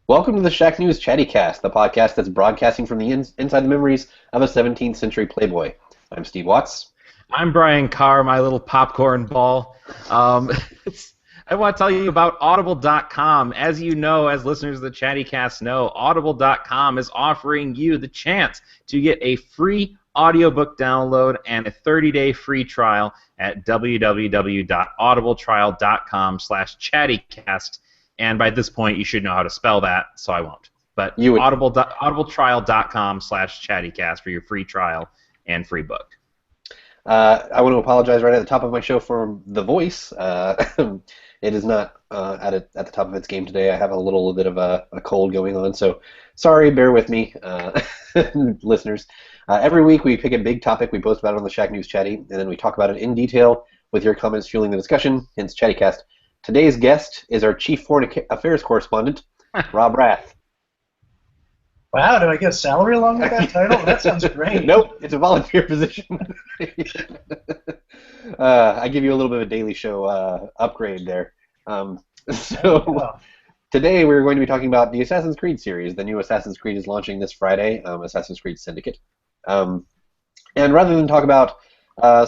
Welcome to the Shack News Chattycast, the podcast that's broadcasting from the inside the memories of a 17th century playboy. I'm Steve Watts. I'm Brian Carr, my little popcorn ball. I want to tell you about Audible.com. As you know, as listeners of the Chattycast know, Audible.com is offering you the chance to get a free audiobook download and a 30-day free trial at www.audibletrial.com/chattycast. And by this point, you should know how to spell that, so I won't. But audibletrial.com/chattycast for your free trial and free book. I want to apologize right at the top of my show for the voice. It is not at the top of its game today. I have a little bit of a cold going on, so sorry, bear with me, listeners. Every week we pick a big topic, we post about it on the Shack News Chatty, and then we talk about it in detail with your comments fueling the discussion, hence Chattycast. Today's guest is our Chief Foreign Affairs Correspondent, Rob Rath. Wow, do I get a salary along with that title? That sounds great. Nope, it's a volunteer position. I give you a little bit of a Daily Show upgrade there. Today we're going to be talking about the Assassin's Creed series. The new Assassin's Creed is launching this Friday, Assassin's Creed Syndicate. And rather than talk about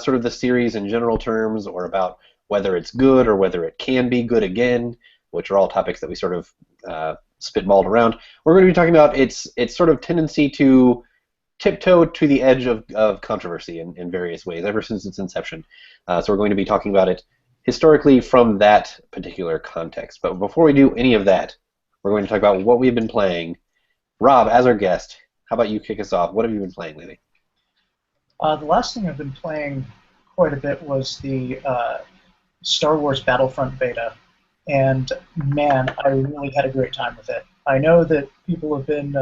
sort of the series in general terms or about whether it's good or whether it can be good again, which are all topics that we sort of spitballed around, we're going to be talking about its sort of tendency to tiptoe to the edge of controversy in various ways ever since its inception. So we're going to be talking about it historically from that particular context. But before we do any of that, we're going to talk about what we've been playing. Rob, as our guest, how about you kick us off? What have you been playing lately? The last thing I've been playing quite a bit was the Star Wars Battlefront beta, and man, I really had a great time with it. I know that people have been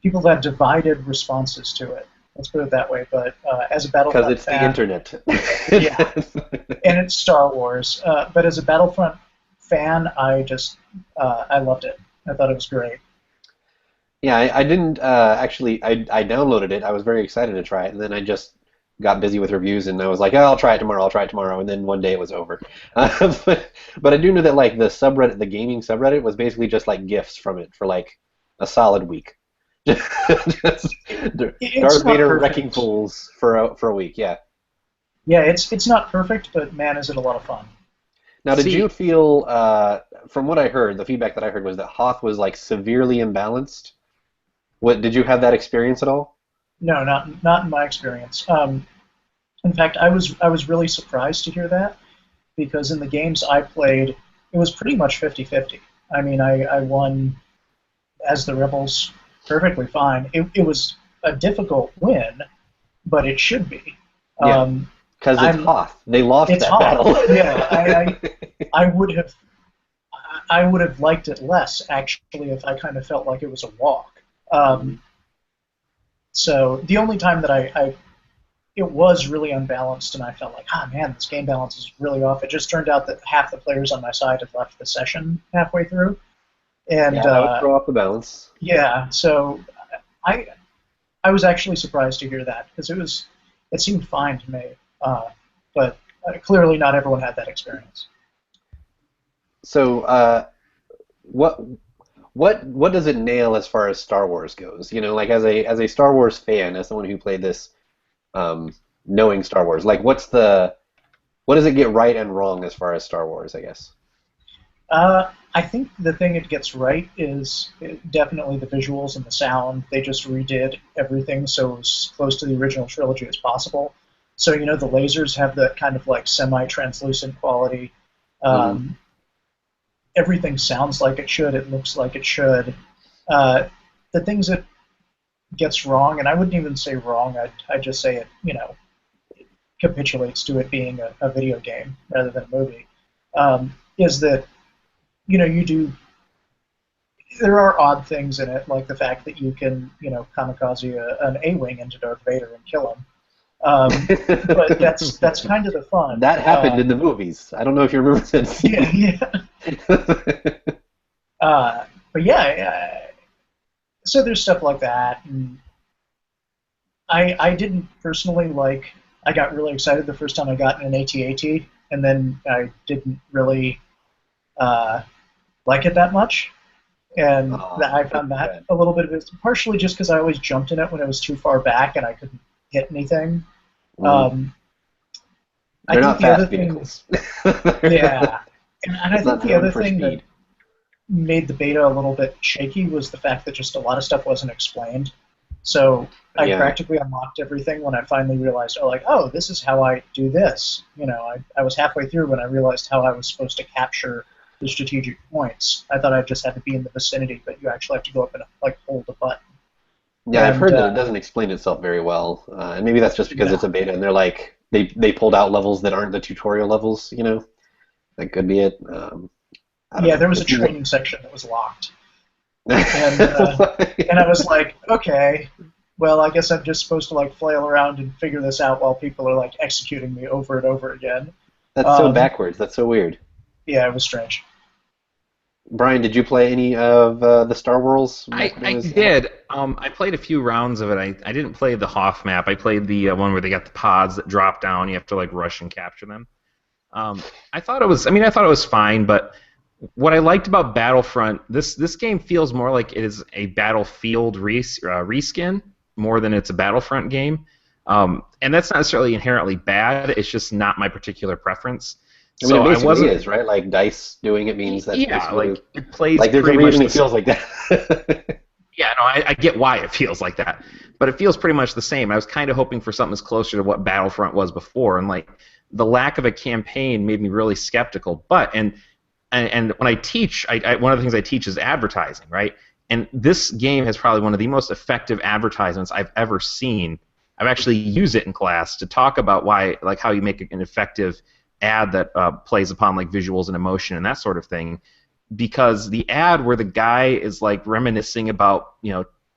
people have had divided responses to it. Let's put it that way. But as a Battlefront because it's fan, the internet. Yeah, and it's Star Wars. But as a Battlefront fan, I loved it. I thought it was great. Yeah, I didn't actually. I downloaded it. I was very excited to try it, and then I just got busy with reviews, and I was like, oh, I'll try it tomorrow, and then one day it was over. But I do know that like the subreddit, the gaming subreddit, was basically just like GIFs from it for like a solid week. Just Darth Vader wrecking fools for a week, yeah. Yeah, it's not perfect, but man, is it a lot of fun. Now, did you feel, from what I heard, the feedback that I heard was that Hoth was like severely imbalanced? Did you have that experience at all? No, not in my experience. In fact, I was really surprised to hear that, because in the games I played, it was pretty much 50-50. I mean, I won as the Rebels perfectly fine. It was a difficult win, but it should be. Yeah, because it's Hoth. They lost that Hoth. battle. Yeah, I would have liked it less, actually, if I kind of felt like it was a walk. So the only time that it was really unbalanced, and I felt like, man, this game balance is really off. It just turned out that half the players on my side had left the session halfway through, and that would throw off the balance. Yeah, so I was actually surprised to hear that, because it seemed fine to me, but clearly not everyone had that experience. So what does it nail as far as Star Wars goes? You know, like as a Star Wars fan, as someone who played this, knowing Star Wars, like what does it get right and wrong as far as Star Wars, I guess? I think the thing it gets right is definitely the visuals and the sound. They just redid everything so as close to the original trilogy as possible. So, you know, the lasers have that kind of like semi-translucent quality. Everything sounds like it should. It looks like it should. The things that gets wrong, and I wouldn't even say wrong, I'd just say it, you know, it capitulates to it being a video game rather than a movie, is that, you know, there are odd things in it, like the fact that you can, you know, kamikaze an A-wing into Darth Vader and kill him. But that's kind of the fun. That happened in the movies. I don't know if you remember that scene. But yeah, so there's stuff like that. And I didn't personally like. I got really excited the first time I got an AT-AT, and then I didn't really like it that much. and I Oh, found that's that bad. a little bit of it, partially just because I always jumped in it when it was too far back and I couldn't hit anything. Mhm. Um, I They're think not the other fast thing, vehicles. yeah, and I It's not think the known other for thing that speed. made the beta a little bit shaky was the fact that just a lot of stuff wasn't explained. So I Yeah. practically unlocked everything when I finally realized, oh, this is how I do this. I was halfway through when I realized how I was supposed to capture the strategic points. I thought I just had to be in the vicinity, but you actually have to go up and like hold a button. Yeah, I've And heard that it doesn't explain itself very well, and maybe that's just because it's no, a beta and they're like they pulled out levels that aren't the tutorial levels. That could be it. I don't yeah, know. there was a It seems training section that was locked, and and I like was like, okay, well, I guess I'm just supposed to like flail around and figure this out while people are like executing me over and over again. that's so Um, backwards. That's so weird. yeah, it was strange. Brian, did you play any of the Star Wars back when it I was out? did. I played a few rounds of it. I didn't play the Hoth map. I played the one where they got the pods that drop down. You have to like rush and capture them. I thought it was. I mean, I thought it was fine, but what I liked about Battlefront, this game feels more like it is a Battlefield reskin more than it's a Battlefront game. And that's not necessarily inherently bad. It's just not my particular preference. I mean, it So I basically wasn't. is, right? Like Dice doing it means that's Yeah, basically like it plays like there's a pretty much reason the it feels like that. Yeah, no, I get why it feels like that, but it feels pretty much the same. I was kind of hoping for something that's closer to what Battlefront was before, and like the lack of a campaign made me really skeptical. But and when I teach, one of the things I teach is advertising, right? And this game has probably one of the most effective advertisements I've ever seen. I've actually used it in class to talk about why, like, how you make an effective ad that plays upon like visuals and emotion and that sort of thing because the ad where the guy is like reminiscing about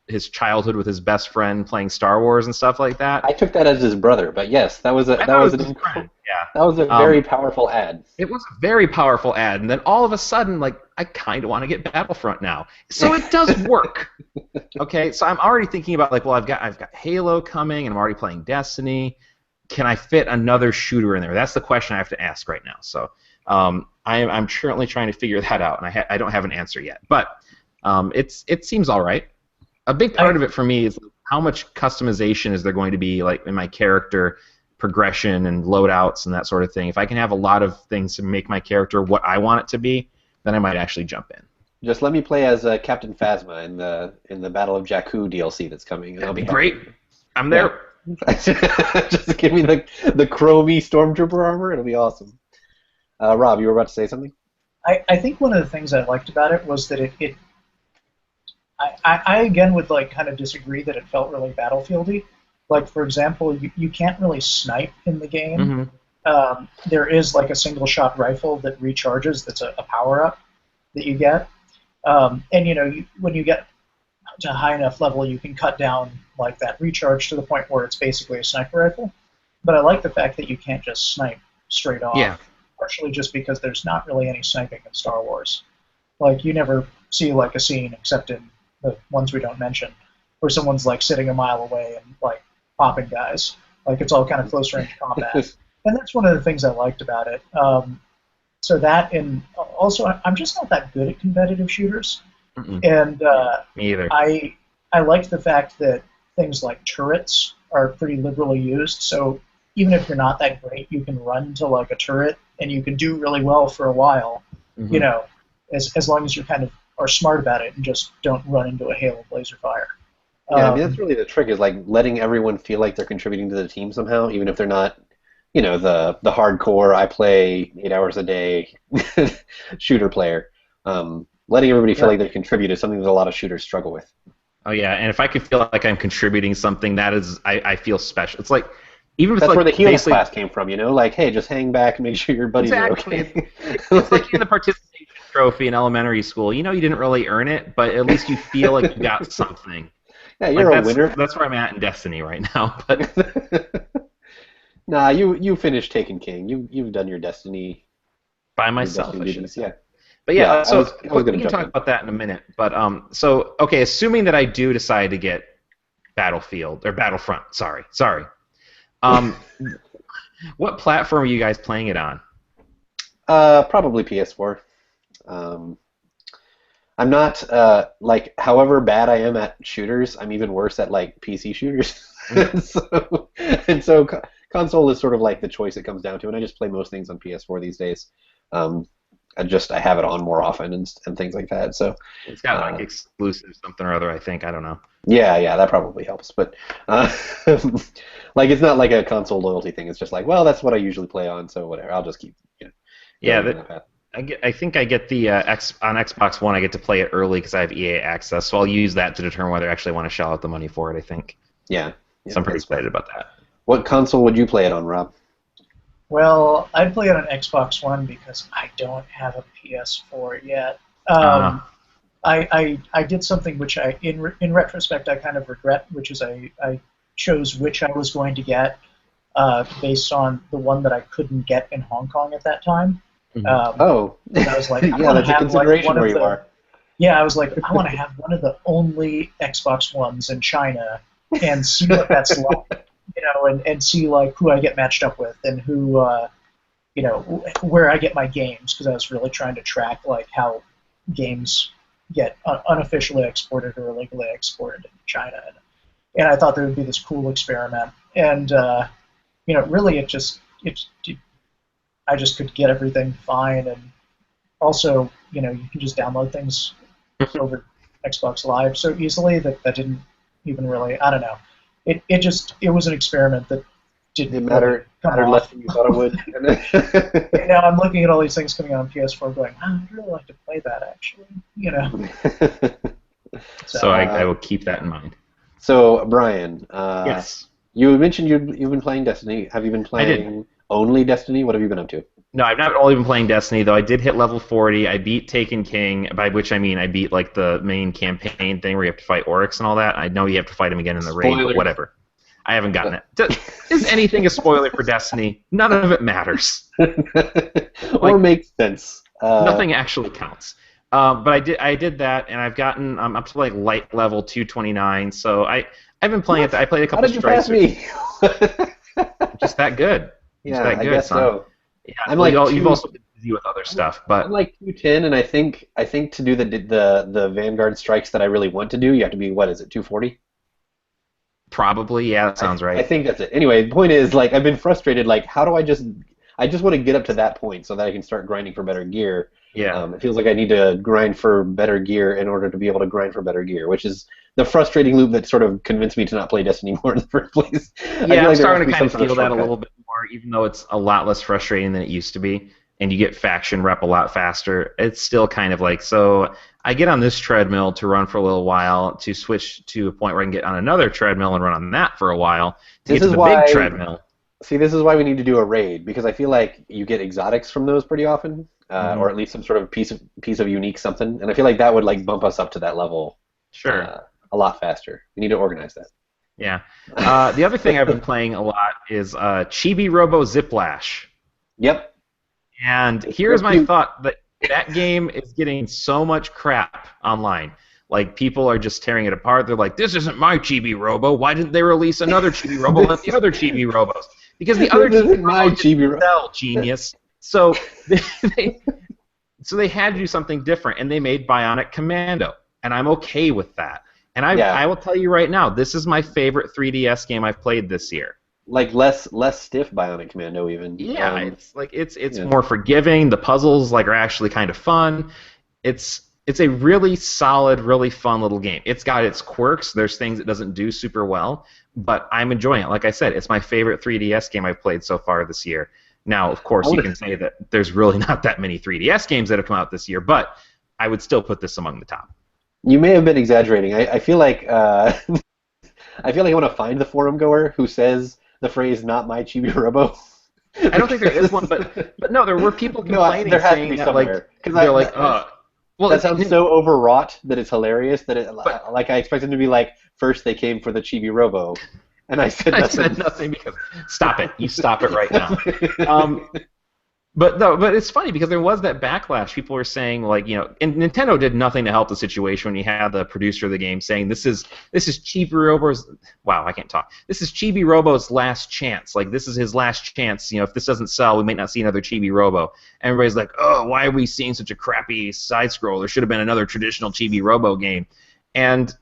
his childhood with his best friend playing Star Wars and stuff like that. I took that as his brother, but yes, I thought it was his friend. Yeah. that was a very powerful ad. It was a very powerful ad, and then all of a sudden, like, I kind of want to get Battlefront now. So it does work. Okay, so I'm already thinking about like, well, I've got Halo coming, and I'm already playing Destiny. Can I fit another shooter in there? That's the question I have to ask right now. So I'm currently trying to figure that out, and I don't have an answer yet. But it seems all right. A big part I of it for me is how much customization is there going to be like in my character progression and loadouts and that sort of thing. If I can have a lot of things to make my character what I want it to be, then I might actually jump in. Just let me play as Captain Phasma in the Battle of Jakku DLC that's coming, and I'll That'd be be happy. great. I'm Yeah, there. just give me the chromy stormtrooper armor. It'll be awesome. Rob, you were about to say something? I think one of the things I liked about it was that I again would like kind of disagree that it felt really battlefieldy. Like for example, you can't really snipe in the game. Hmm. There is like a single shot rifle that recharges. That's a power up that you get. And when you get to a high enough level, you can cut down like that recharge to the point where it's basically a sniper rifle. But I like the fact that you can't just snipe straight Yeah. off, partially just because there's not really any sniping in Star Wars. Like you never see like a scene except in the ones we don't mention, where someone's like sitting a mile away and like popping guys. Like it's all kind of close range combat, and that's one of the things I liked about it. So that, and also I'm just not that good at competitive shooters, Mm-mm. and Me either. I liked the fact that things like turrets are pretty liberally used. So even if you're not that great, you can run to like a turret and you can do really well for a while. You Hmm. know, as long as you kind of are smart about it and just don't run into a hail of laser fire. Yeah, I mean that's Um, really the trick is like letting everyone feel like they're contributing to the team somehow, even if they're not, the hardcore I play 8 hours a day shooter player. Letting everybody feel right. like they contribute is something that a lot of shooters struggle with. Oh yeah, and if I can feel like I'm contributing something, that is, I feel special. It's like even if it's That's where the like healing basically class came from, like, hey, just hang back and make sure your buddies are exactly. okay. It's like in the participation trophy in elementary school. You know you didn't really earn it, but at least you feel like you got something. Yeah, Like you're a winner. that's where I'm at in Destiny right now. But Nah, you finished Taken King. You've done by your myself, Destiny I should have duties. said. Yeah, But yeah. yeah, I was so I was we gonna can jump talk in. about that in a minute. But so okay, assuming that I do decide to get Battlefield or Battlefront, sorry. Um, what platform are you guys playing it on? Probably PS4. Um, I'm not like however bad I am at shooters, I'm even worse at like PC shooters. so and so console is sort of like the choice it comes down to, and I just play most things on PS4 these days. Um, I have it on more often and things like that. So It's got like exclusive something or other, I think. I don't know. yeah, that probably helps. But like it's not like a console loyalty thing. It's just like, well, that's what I usually play on, so whatever. I'll just keep Yeah, going down that path. I think I get the on Xbox One. I get to play it early because I have EA access, so I'll use that to determine whether I actually want to shell out the money for it. I think. Yeah, So I'm pretty excited about that. What console would you play it on, Rob? Well, I'd play it on Xbox One because I don't have a PS4 yet. I did something which in retrospect I kind of regret, which is I chose which I was going to get based on the one that I couldn't get in Hong Kong at that time. And I was like, yeah, that's a consideration where you are. Yeah, I was like, I want to have one of the only Xbox Ones in China and see what that's like, and see like who I get matched up with and who, where I get my games, because I was really trying to track like how games get unofficially exported or illegally exported in China, and I thought there would be this cool experiment, and really I just could get everything fine, and also you can just download things over Xbox Live so easily that didn't even really, I don't know. It was an experiment that didn't matter less than you thought it would. And now I'm looking at all these things coming out on PS4 going, I'd really like to play that actually, So I will keep that in mind. So Brian, Yes. You mentioned you've been playing Destiny. Have you been playing only Destiny? What have you been up to? No, I've not only been playing Destiny, though I did hit level 40. I beat Taken King, by which I mean I beat like the main campaign thing where you have to fight Oryx and all that. I know you have to fight him again in the raid, but whatever. I haven't gotten it. Is anything a spoiler for Destiny? None of it matters. Or makes sense. Nothing actually counts. But I did that, and I'm up to like light level 229. So I've been playing it. I played a couple strikes. How did you pass me? Just that good. Yeah, that good, I guess son. so. Yeah, I'm like you've also been busy with other stuff, but I'm like 210, and I think to do the Vanguard strikes that I really want to do, you have to be, what is it, 240? probably, yeah, that sounds right. I think that's it. Anyway, the point is, like, I've been frustrated. Like, how do I just want to get up to that point so that I can start grinding for better gear. Yeah. It feels like I need to grind for better gear in order to be able to grind for better gear, which is the frustrating loop that sort of convinced me to not play Destiny more in the first place. Yeah, I'm starting to kind of feel that a little bit more, even though it's a lot less frustrating than it used to be, and you get faction rep a lot faster. It's still kind of like, so I get on this treadmill to run for a little while, to switch to a point where I can get on another treadmill and run on that for a while, to get to the big treadmill. See, this is why we need to do a raid, because I feel like you get exotics from those pretty often, or at least some sort of piece of unique something, and I feel like that would like bump us up to that level. Sure. A lot faster. We need to organize that. Yeah. The other thing I've been playing a lot is Chibi Robo Ziplash. Yep. And here's my thought, that game is getting so much crap online. Like, people are just tearing it apart. They're like, this isn't my Chibi Robo. Why didn't they release another Chibi Robo like the other Chibi Robos? Because the other Chibi Robos didn't sell, genius. So they had to do something different, and they made Bionic Commando, and I'm okay with that. And I will tell you right now, this is my favorite 3DS game I've played this year. Like less stiff Bionic Commando even. Yeah, it's more forgiving. The puzzles are actually kind of fun. It's a really solid, really fun little game. It's got its quirks. There's things it doesn't do super well, but I'm enjoying it. Like I said, it's my favorite 3DS game I've played so far this year. Now, of course, you can say that there's really not that many 3DS games that have come out this year, but I would still put this among the top. You may have been exaggerating. I feel like I want to find the forum goer who says the phrase "not my Chibi Robo." I don't think there is one, but no, there were people complaining saying that that sounds so overwrought that it's hilarious that I expected to be like, first they came for the Chibi Robo, and I said nothing. I said nothing because stop it. You stop it right now. But it's funny because there was that backlash. People were saying and Nintendo did nothing to help the situation when you had the producer of the game saying this is Chibi Robo's. Wow, I can't talk. This is Chibi Robo's last chance. Like this is his last chance. If this doesn't sell, we might not see another Chibi Robo. And everybody's like, oh, why are we seeing such a crappy side scroll? There should have been another traditional Chibi Robo game. And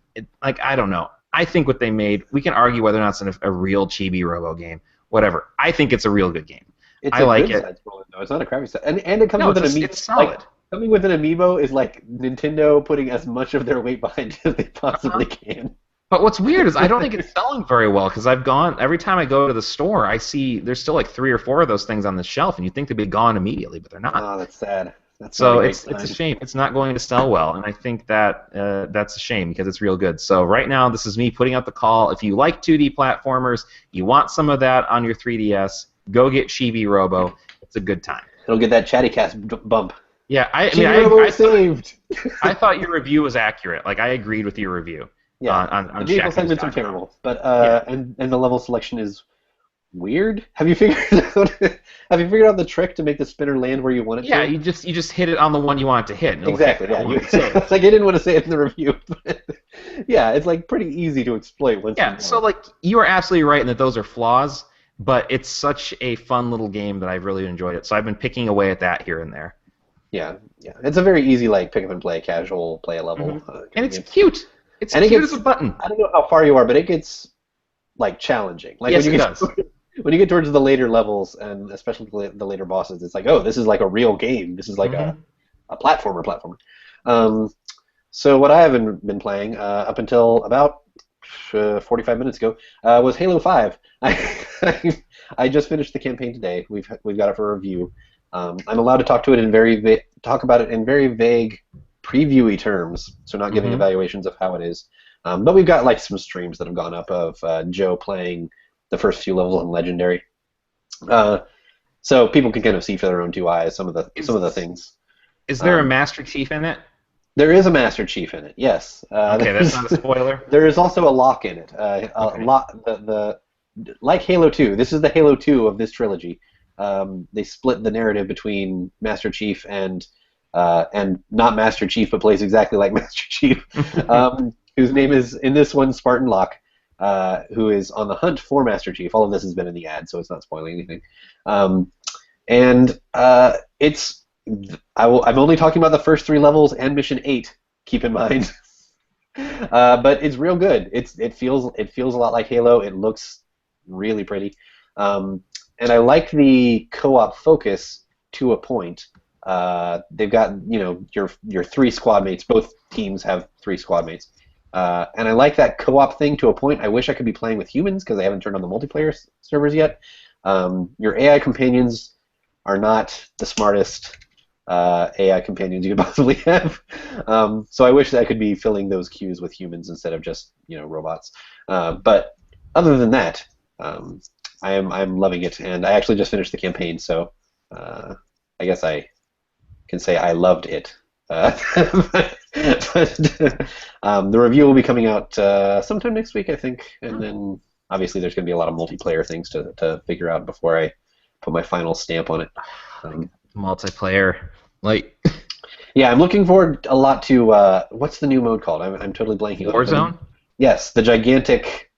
I don't know. I think what they made, we can argue whether or not it's a real Chibi Robo game. Whatever. I think it's a real good game. It's I like it. Side-scrolling, though. It's not a crappy side. And it comes with an amiibo. It's solid. Like, coming with an amiibo is like Nintendo putting as much of their weight behind it as they possibly can. But what's weird is I don't think it's selling very well because every time I go to the store, I see there's still like 3 or 4 of those things on the shelf, and you'd think they'd be gone immediately, but they're not. Oh, that's sad. So it's a shame. It's not going to sell well, and I think that that's a shame because it's real good. So right now, this is me putting out the call. If you like 2D platformers, you want some of that on your 3DS, go get Chibi Robo. It's a good time. It'll get that Chattycast bump. Yeah, I thought your review was accurate. Like I agreed with your review. Yeah, on the vehicle segments are terrible, but and the level selection is weird. Have you figured out the trick to make the spinner land where you want it to? Yeah, you just hit it on the one you want it to hit. Exactly. Yeah, it's like I didn't want to say it in the review, but yeah, it's like pretty easy to exploit once. Yeah, so like you are absolutely right in that those are flaws, but it's such a fun little game that I've really enjoyed it. So I've been picking away at that here and there. Yeah. It's a very easy pick up and play, casual play a level. Mm-hmm. And it's cute. It's cute as a button. I don't know how far you are, but it gets challenging. Yes, it does. When you get towards the later levels, and especially the later bosses, it's like, oh, this is like a real game. This is like a platformer. So what I haven't been playing up until about 45 minutes ago was Halo 5. I just finished the campaign today. We've got it for review. I'm allowed to talk about it in very vague, previewy terms, so not giving evaluations of how it is. But we've got some streams that have gone up of Joe playing the first few levels on Legendary, so people can kind of see for their own 2 eyes some of the things. Is there a Master Chief in it? There is a Master Chief in it. Yes. Okay, that's not a spoiler. There is also a Locke in it. Like Halo 2. This is the Halo 2 of this trilogy. They split the narrative between Master Chief and not Master Chief, but plays exactly like Master Chief, whose name is in this one Spartan Locke. Who is on the hunt for Master Chief. All of this has been in the ad, so it's not spoiling anything. I'm only talking about the first 3 levels and Mission 8. Keep in mind, but it's real good. It feels a lot like Halo. It looks really pretty, and I like the co-op focus to a point. They've got your 3 squad mates. Both teams have 3 squad mates. And I like that co-op thing to a point. I wish I could be playing with humans because I haven't turned on the multiplayer servers yet. Your AI companions are not the smartest AI companions you could possibly have. So I wish that I could be filling those queues with humans instead of just robots. But other than that, I'm loving it, and I actually just finished the campaign, so I guess I can say I loved it. But the review will be coming out sometime next week, I think, and then obviously there's going to be a lot of multiplayer things to figure out before I put my final stamp on it. Multiplayer, yeah, I'm looking forward a lot to what's the new mode called? I'm totally blanking. Warzone? Yes, the gigantic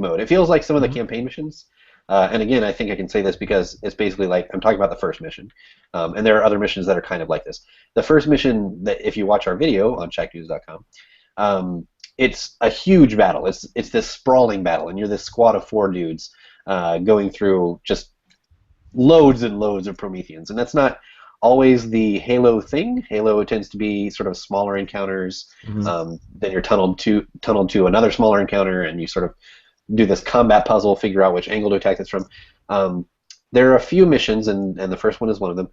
mode. It feels like some of the campaign missions. And again, I think I can say this because it's basically I'm talking about the first mission, and there are other missions that are kind of like this. The first mission, that if you watch our video on checknews.com, it's a huge battle. It's this sprawling battle, and you're this squad of 4 dudes going through just loads and loads of Prometheans, and that's not always the Halo thing. Halo tends to be sort of smaller encounters. Then you're tunneled to another smaller encounter, and you sort of do this combat puzzle, figure out which angle to attack this from. There are a few missions, and the first one is one of them,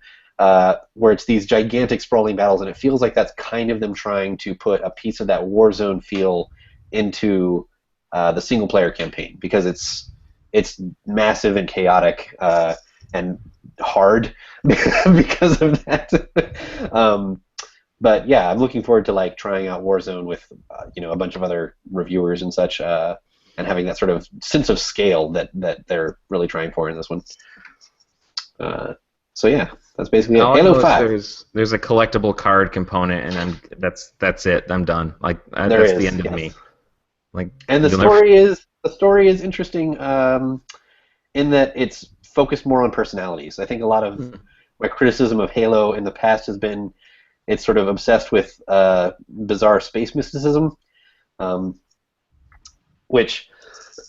where it's these gigantic sprawling battles, and it feels like that's kind of them trying to put a piece of that Warzone feel into the single-player campaign, because it's massive and chaotic and hard because of that. But yeah, I'm looking forward to trying out Warzone with a bunch of other reviewers and such. And having that sort of sense of scale that they're really trying for in this one. So yeah, that's basically it. All I Halo know 5. is there's a collectible card component, and that's it. I'm done. Like There that's the is, end of yes. me. Like And the you'll never. story is interesting in that it's focused more on personalities. I think a lot of my criticism of Halo in the past has been it's sort of obsessed with bizarre space mysticism, which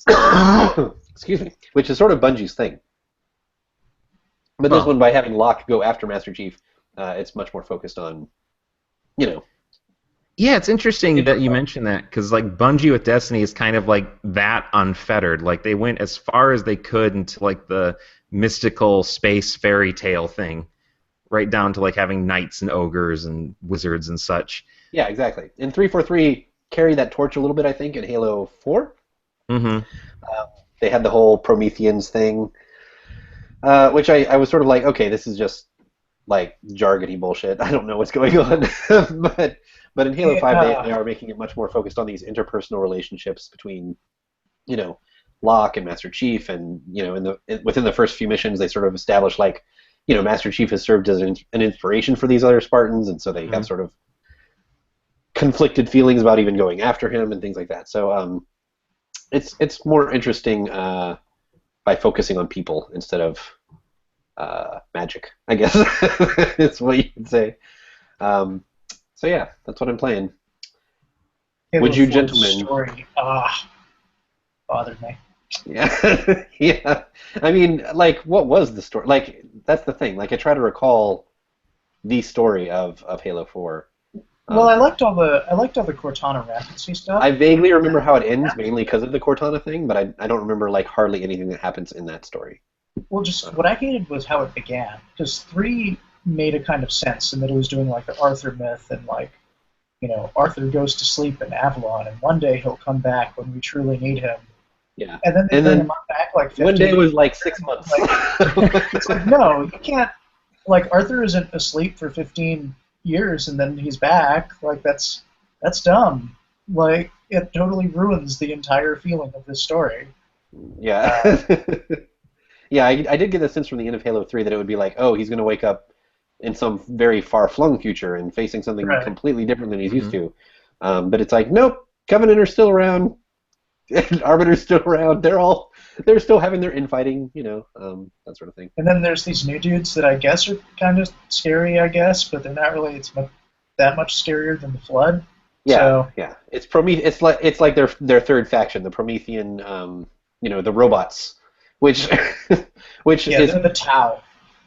excuse me, which is sort of Bungie's thing. But this Well, one, by having Locke go after Master Chief, it's much more focused on, you know. yeah, it's interesting that you mentioned that because like Bungie with Destiny is kind of like that unfettered. Like they went as far as they could into like the mystical space fairy tale thing, right down to like having knights and ogres and wizards and such. Yeah, exactly. And 343 carried that torch a little bit, I think, in Halo 4. Mm-hmm. They had the whole Prometheans thing, which I was sort of like, okay, this is just like jargony bullshit. I don't know what's going on. but in Halo 5, they are making it much more focused on these interpersonal relationships between, you know, Locke and Master Chief, and you know, within the first few missions, they sort of establish like, you know, Master Chief has served as an inspiration for these other Spartans, and so they have sort of conflicted feelings about even going after him and things like that. So it's more interesting by focusing on people instead of magic, I guess. It's what you could say. So yeah, that's what I'm playing. Would you gentlemen? Story bothered me. Yeah, yeah. I mean, like, what was the story? Like, that's the thing. Like, I try to recall the story of Halo 4. Well, I liked all the Cortana Rapidsy stuff. I vaguely remember how it ends, mainly because of the Cortana thing, but I don't remember like hardly anything that happens in that story. Well, just what I hated was how it began, because 3 made a kind of sense in that it was doing like the Arthur myth and like, you know, Arthur goes to sleep in Avalon, and one day he'll come back when we truly need him. Yeah. And then they bring him back like 15 one day was like 6 months. It's like, no, you can't. Like, Arthur isn't asleep for 15 years and then he's back. Like, that's dumb. Like, it totally ruins the entire feeling of this story. Yeah. Yeah, I did get the sense from the end of Halo 3 that it would be like, oh, he's going to wake up in some very far-flung future and facing something completely different than he's used to. But it's like, nope, Covenant are still around, Arbiter's still around. They're still having their infighting, you know, that sort of thing. And then there's these new dudes that I guess are kind of scary, I guess, but they're not really that much scarier than the Flood. Yeah, so, yeah. It's like their third faction, the Promethean, you know, the robots. Which is the Tau.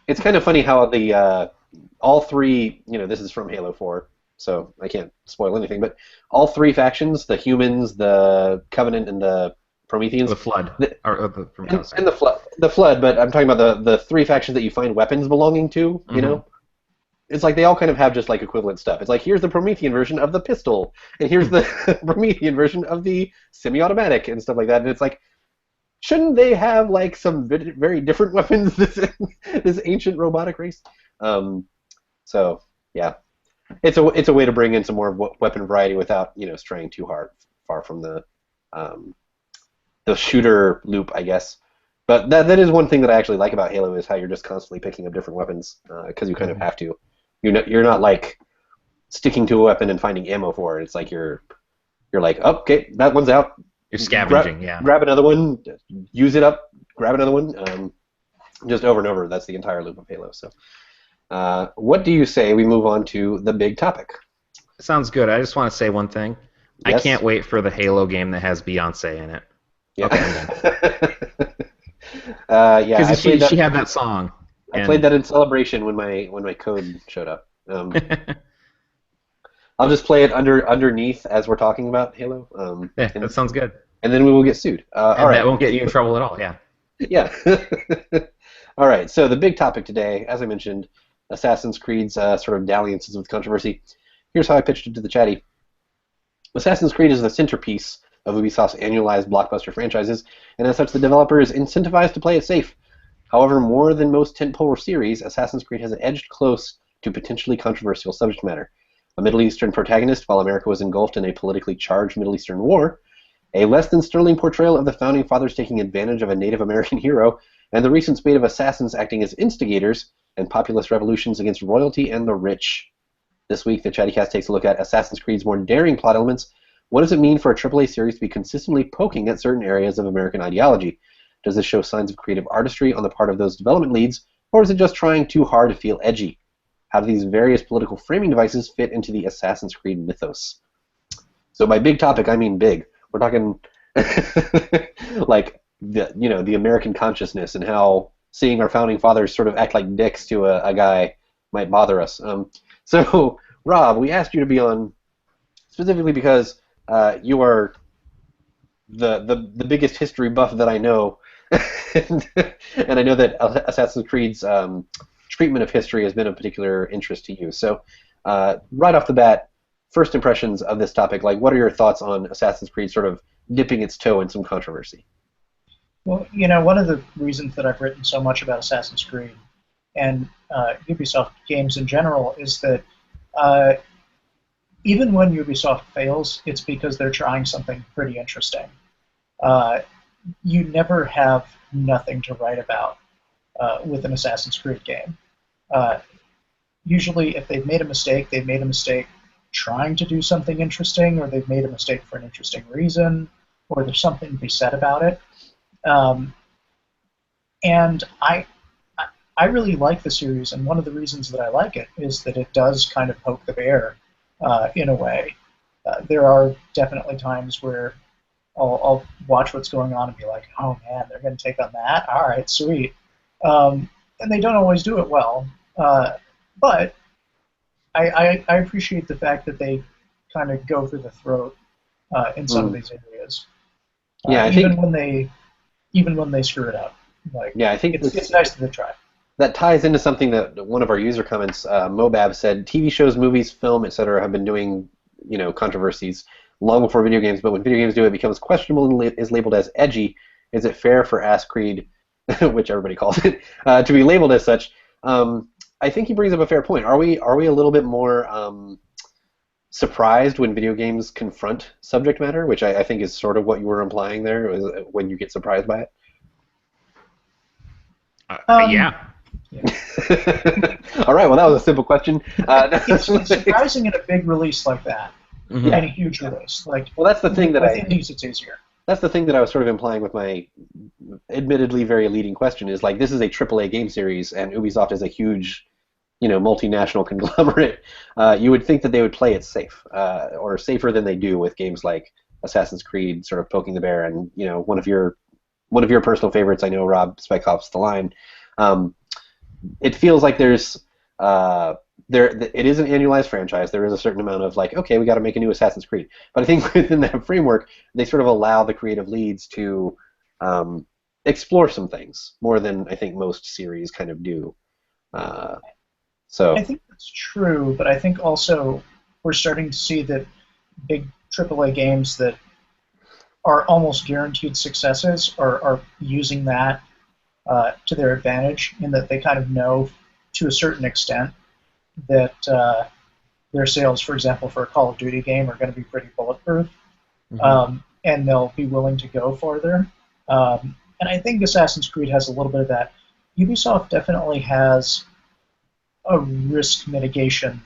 It's kind of funny how the all 3, you know, this is from Halo 4, so I can't spoil anything, but all 3 factions, the humans, the Covenant, and the Prometheans, the Flood, and the Flood, but I'm talking about the 3 factions that you find weapons belonging to, you know. It's like they all kind of have just like equivalent stuff. It's like, here's the Promethean version of the pistol, and here's the Promethean version of the semi-automatic and stuff like that, and it's like, shouldn't they have like some very different weapons? This ancient robotic race. So yeah, it's a way to bring in some more weapon variety without, you know, straying too far from the shooter loop, I guess. But that is one thing that I actually like about Halo, is how you're just constantly picking up different weapons because you kind of have to. You're not like sticking to a weapon and finding ammo for it. It's like you're like, oh, okay, that one's out. You're scavenging, yeah. Grab another one, use it up, grab another one, just over and over. That's the entire loop of Halo. So, what do you say we move on to the big topic? Sounds good. I just want to say one thing. Yes? I can't wait for the Halo game that has Beyonce in it. Yeah. Okay, yeah. Because she had that song. I played that in Celebration when my code showed up. I'll just play it underneath as we're talking about Halo. Yeah, that sounds good. And then we will get sued. All right. That won't get you in trouble at all, yeah. Yeah. All right, so the big topic today, as I mentioned, Assassin's Creed's sort of dalliances with controversy. Here's how I pitched it to the chatty. Assassin's Creed is the centerpiece of Ubisoft's annualized blockbuster franchises, and as such, the developer is incentivized to play it safe. However, more than most tentpole series, Assassin's Creed has edged close to potentially controversial subject matter. A Middle Eastern protagonist while America was engulfed in a politically charged Middle Eastern war, a less than sterling portrayal of the Founding Fathers taking advantage of a Native American hero, and the recent spate of assassins acting as instigators and populist revolutions against royalty and the rich. This week, the Chattycast takes a look at Assassin's Creed's more daring plot elements. What does it mean for a AAA series to be consistently poking at certain areas of American ideology? Does this show signs of creative artistry on the part of those development leads, or is it just trying too hard to feel edgy? How do these various political framing devices fit into the Assassin's Creed mythos? So by big topic, I mean big. We're talking like the American consciousness and how seeing our founding fathers sort of act like dicks to a guy might bother us. So Rob, we asked you to be on specifically because you are the biggest history buff that I know, and I know that Assassin's Creed's treatment of history has been of particular interest to you. So right off the bat, first impressions of this topic, like what are your thoughts on Assassin's Creed sort of dipping its toe in some controversy? Well, one of the reasons that I've written so much about Assassin's Creed and Ubisoft games in general is that even when Ubisoft fails, it's because they're trying something pretty interesting. You never have nothing to write about with an Assassin's Creed game. Usually, if they've made a mistake trying to do something interesting, or they've made a mistake for an interesting reason, or there's something to be said about it. And I really like the series, and one of the reasons that I like it is that it does kind of poke the bear in a way. There are definitely times where I'll watch what's going on and be like, oh man, they're going to take on that? All right, sweet. And they don't always do it well. But I appreciate the fact that they kind of go for the throat in some of these areas. Yeah, even when they screw it up. Like, yeah, I think it's nice that they try. That ties into something that one of our user comments, Mobab, said. TV shows, movies, film, etc., have been doing, controversies long before video games. But when video games do, it becomes questionable and is labeled as edgy. Is it fair for Ass Creed, which everybody calls it, to be labeled as such? I think he brings up a fair point. Are we a little bit more surprised when video games confront subject matter, which I think is sort of what you were implying there, when you get surprised by it? Yeah. All right. Well, that was a simple question. It's surprising in a big release like that, Mm-hmm. and a huge release. Like, well, that's the thing that indies, it's easier. That's the thing that I was sort of implying with my admittedly very leading question is, like, this is a AAA game series, and Ubisoft is a huge, multinational conglomerate. You would think that they would play it safe, or safer than they do with games like Assassin's Creed, sort of poking the bear, and one of your personal favorites, I know, Rob, Spec Ops: The Line. It feels like there's it is an annualized franchise. There is a certain amount of, like, okay, we got to make a new Assassin's Creed. But I think within that framework, they sort of allow the creative leads to explore some things more than I think most series kind of do. So I think that's true, but I think also we're starting to see that big AAA games that are almost guaranteed successes are using that to their advantage, in that they kind of know to a certain extent that their sales, for example, for a Call of Duty game are going to be pretty bulletproof, and they'll be willing to go farther. And I think Assassin's Creed has a little bit of that. Ubisoft definitely has a risk mitigation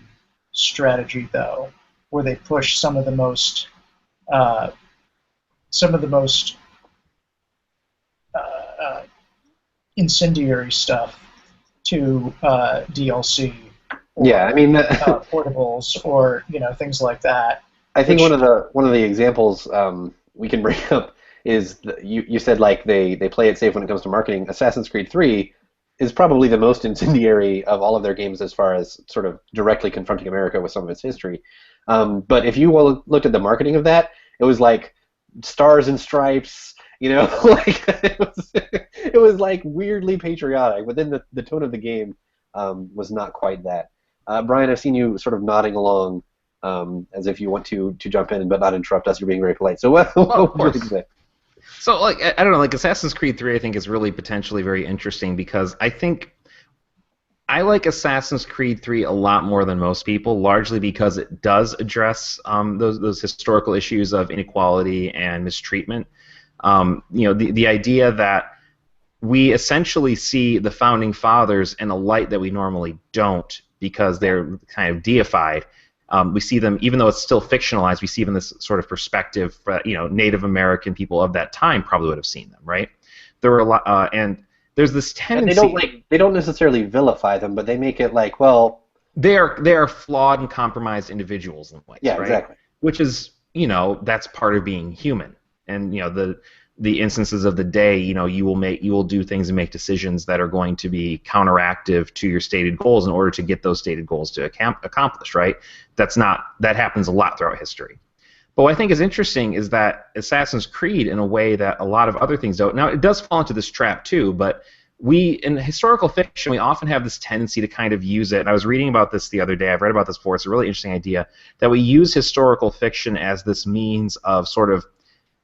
strategy, though, where they push some of the most incendiary stuff to DLC. Or, yeah, I mean, portables or things like that. I think one of the examples we can bring up is you said, like, they play it safe when it comes to marketing. Assassin's Creed 3 is probably the most incendiary of all of their games as far as sort of directly confronting America with some of its history. But if you looked at the marketing of that, it was like stars and stripes, like it was like weirdly patriotic. But then the tone of the game was not quite that. Brian, I've seen you sort of nodding along as if you want to jump in but not interrupt us. You're being very polite. So what would you say? So, like, I don't know, like, Assassin's Creed 3 I think is really potentially very interesting, because I think I like Assassin's Creed 3 a lot more than most people, largely because it does address those historical issues of inequality and mistreatment. The idea that we essentially see the founding fathers in a light that we normally don't because they're kind of deified. We see them, even though it's still fictionalized, we see them in this sort of perspective. Native American people of that time probably would have seen them, right? There were a lot, and there's this tendency. And they don't necessarily vilify them, but they make it like, well, they are flawed and compromised individuals in ways, yeah, right? exactly. Which is, that's part of being human. And the instances of the day, you will do things and make decisions that are going to be counteractive to your stated goals in order to get those stated goals to accomplish, right? That happens a lot throughout history. But what I think is interesting is that Assassin's Creed, in a way that a lot of other things don't. Now, it does fall into this trap too, but in historical fiction, we often have this tendency to kind of use it. And I was reading about this the other day. I've read about this before. It's a really interesting idea that we use historical fiction as this means of sort of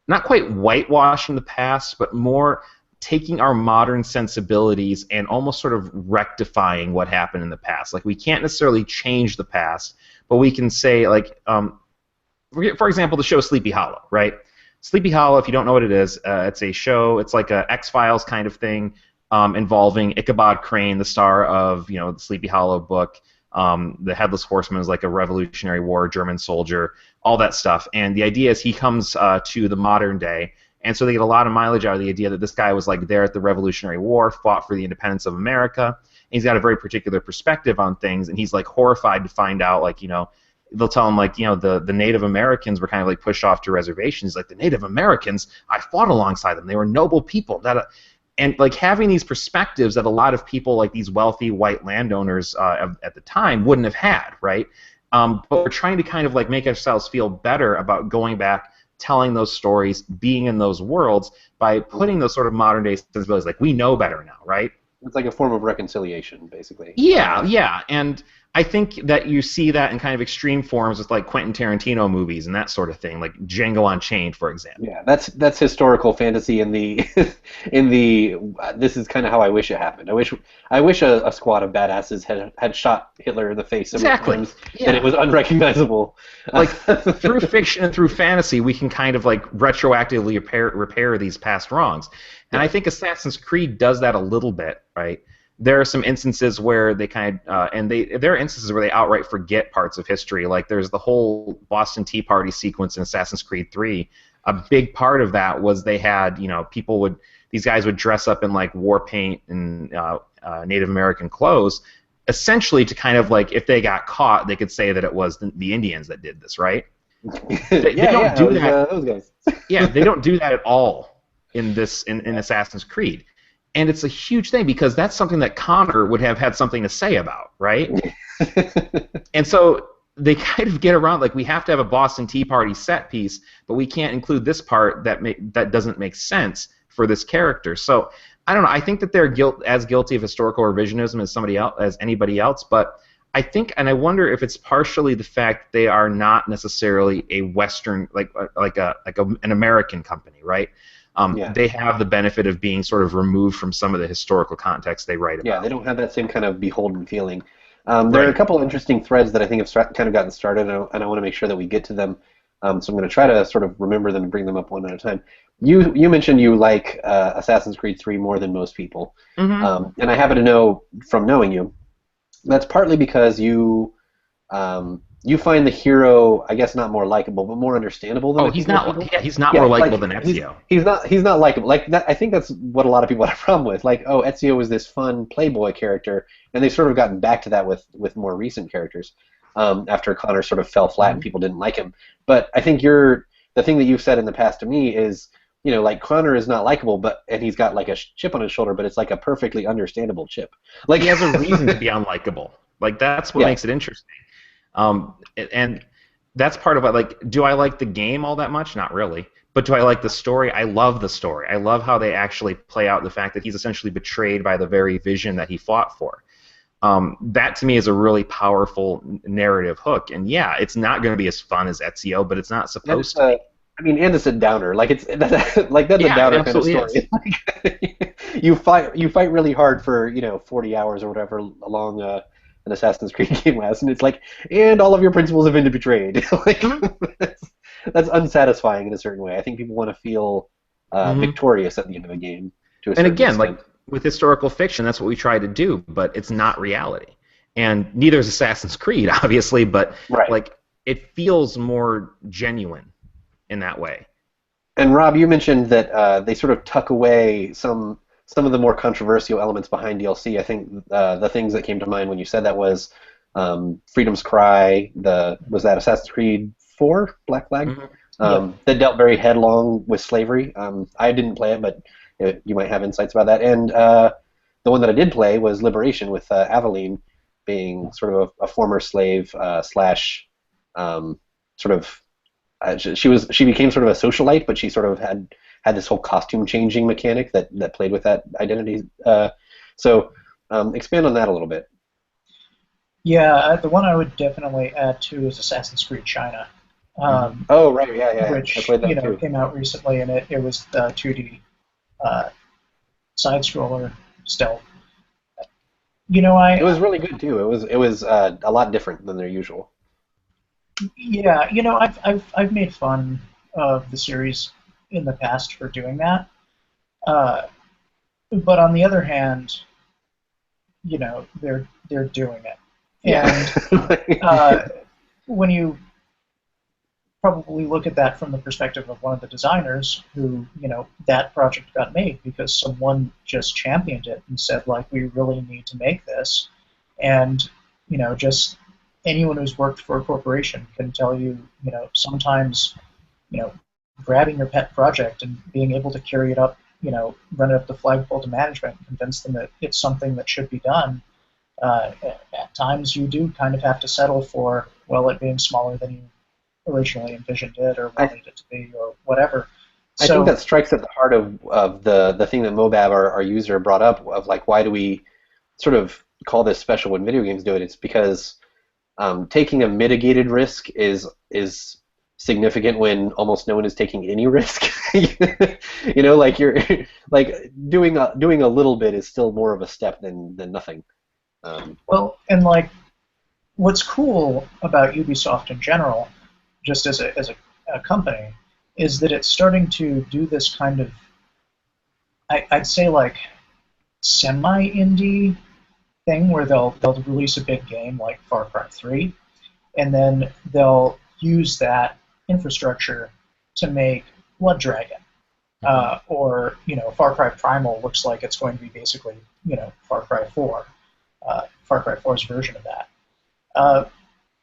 not quite whitewashing the past, but more taking our modern sensibilities and almost sort of rectifying what happened in the past. Like, we can't necessarily change the past, but we can say, like, for example, the show Sleepy Hollow, right? Sleepy Hollow, if you don't know what it is, it's a show. It's like a X-Files kind of thing, involving Ichabod Crane, the star of the Sleepy Hollow book. The Headless Horseman is like a Revolutionary War German soldier, all that stuff. And the idea is he comes to the modern day, and so they get a lot of mileage out of the idea that this guy was like there at the Revolutionary War, fought for the independence of America, and he's got a very particular perspective on things, and he's like horrified to find out, like, they'll tell him, like, the Native Americans were kind of like pushed off to reservations. Like, the Native Americans, I fought alongside them. They were noble people. And like having these perspectives that a lot of people, like these wealthy white landowners at the time, wouldn't have had, right? But we're trying to kind of like make ourselves feel better about going back, telling those stories, being in those worlds by putting those sort of modern day sensibilities. Like, we know better now, right? It's like a form of reconciliation, basically. Yeah, and I think that you see that in kind of extreme forms with like Quentin Tarantino movies and that sort of thing, like Django Unchained, for example. Yeah, that's historical fantasy in the this is kind of how I wish it happened. I wish a squad of badasses had shot Hitler in the face so many times and it was unrecognizable. Like, through fiction and through fantasy, we can kind of like retroactively repair these past wrongs. And I think Assassin's Creed does that a little bit, right? There are some instances where they kind of, there are instances where they outright forget parts of history. Like, there's the whole Boston Tea Party sequence in Assassin's Creed 3. A big part of that was they had, these guys would dress up in like war paint and Native American clothes, essentially to kind of like, if they got caught, they could say that it was the Indians that did this, right? They don't do that. Those guys. Yeah, they don't do that at all in Assassin's Creed. And it's a huge thing because that's something that Connor would have had something to say about, right? And so they kind of get around, like, we have to have a Boston Tea Party set piece, but we can't include this part that doesn't make sense for this character. So I don't know. I think that they're as guilty of historical revisionism as anybody else, but I think, and I wonder if it's partially the fact they are not necessarily a Western, an American company, right? They have the benefit of being sort of removed from some of the historical context they write about. Yeah, they don't have that same kind of beholden feeling. There are a couple of interesting threads that I think have kind of gotten started, and I want to make sure that we get to them. So I'm going to try to sort of remember them and bring them up one at a time. You mentioned you like Assassin's Creed 3 more than most people, and I happen to know from knowing you, that's partly because you find the hero, I guess, not more likable, but more understandable than he's not more likable than Ezio. He's not likable. Like that, I think that's what a lot of people have a problem with. Like, Ezio was this fun playboy character, and they've sort of gotten back to that with more recent characters after Connor sort of fell flat and people didn't like him. But I think the thing that you've said in the past to me is, like, Connor is not likable, and he's got like a chip on his shoulder, but it's like a perfectly understandable chip. Like, he has a reason to be unlikable. Like, that's what makes it interesting. And that's part of it. Like, do I like the game all that much? Not really. But do I like the story? I love the story. I love how they actually play out the fact that he's essentially betrayed by the very vision that he fought for. That to me is a really powerful narrative hook. And yeah, it's not going to be as fun as Ezio, but it's not supposed to be. I mean, and it's a downer. Like, that's a downer kind of story. you fight really hard for 40 hours or whatever along an Assassin's Creed game lasts, and it's like, and all of your principles have been betrayed. Like, that's unsatisfying in a certain way. I think people want to feel victorious at the end of a game. To a certain extent. with historical fiction, that's what we try to do, but it's not reality. And neither is Assassin's Creed, obviously, but Right. like it feels more genuine in that way. And Rob, you mentioned that they sort of tuck away some of the more controversial elements behind DLC. I think the things that came to mind when you said that was Freedom's Cry. Was that Assassin's Creed 4, Black Flag? Mhm. That dealt very headlong with slavery. I didn't play it, but you might have insights about that. And the one that I did play was Liberation, with Aveline being sort of a former slave slash sort of she became sort of a socialite, but she sort of had this whole costume changing mechanic that played with that identity. So expand on that a little bit. Yeah, the one I would definitely add to is Assassin's Creed China, Oh right, yeah. I which played that too. came out recently, and it was the 2D side scroller stealth. It was really good too. It was a lot different than their usual. Yeah, I've made fun of the series in the past for doing that, uh, but on the other hand, they're doing it, Yeah. and when you probably look at that from the perspective of one of the designers who, that project got made because someone just championed it and said, like, we really need to make this. And, just anyone who's worked for a corporation can tell you, sometimes, you know, grabbing your pet project and being able to carry it up, run it up the flagpole to management and convince them that it's something that should be done. At times you do kind of have to settle for, well, it being smaller than you originally envisioned it or wanted it to be or whatever. I think that strikes at the heart of the thing that Mobab, our user, brought up of like, why do we sort of call this special when video games do it? It's because taking a mitigated risk is significant when almost no one is taking any risk. Like you're like doing a little bit is still more of a step than nothing. Well, and like what's cool about Ubisoft in general, just as a company, is that it's starting to do this kind of, I'd say, like semi-indie thing where they'll release a big game like Far Cry 3, and then they'll use that infrastructure to make Blood Dragon, or Far Cry Primal looks like it's going to be basically Far Cry 4, Far Cry 4's version of that.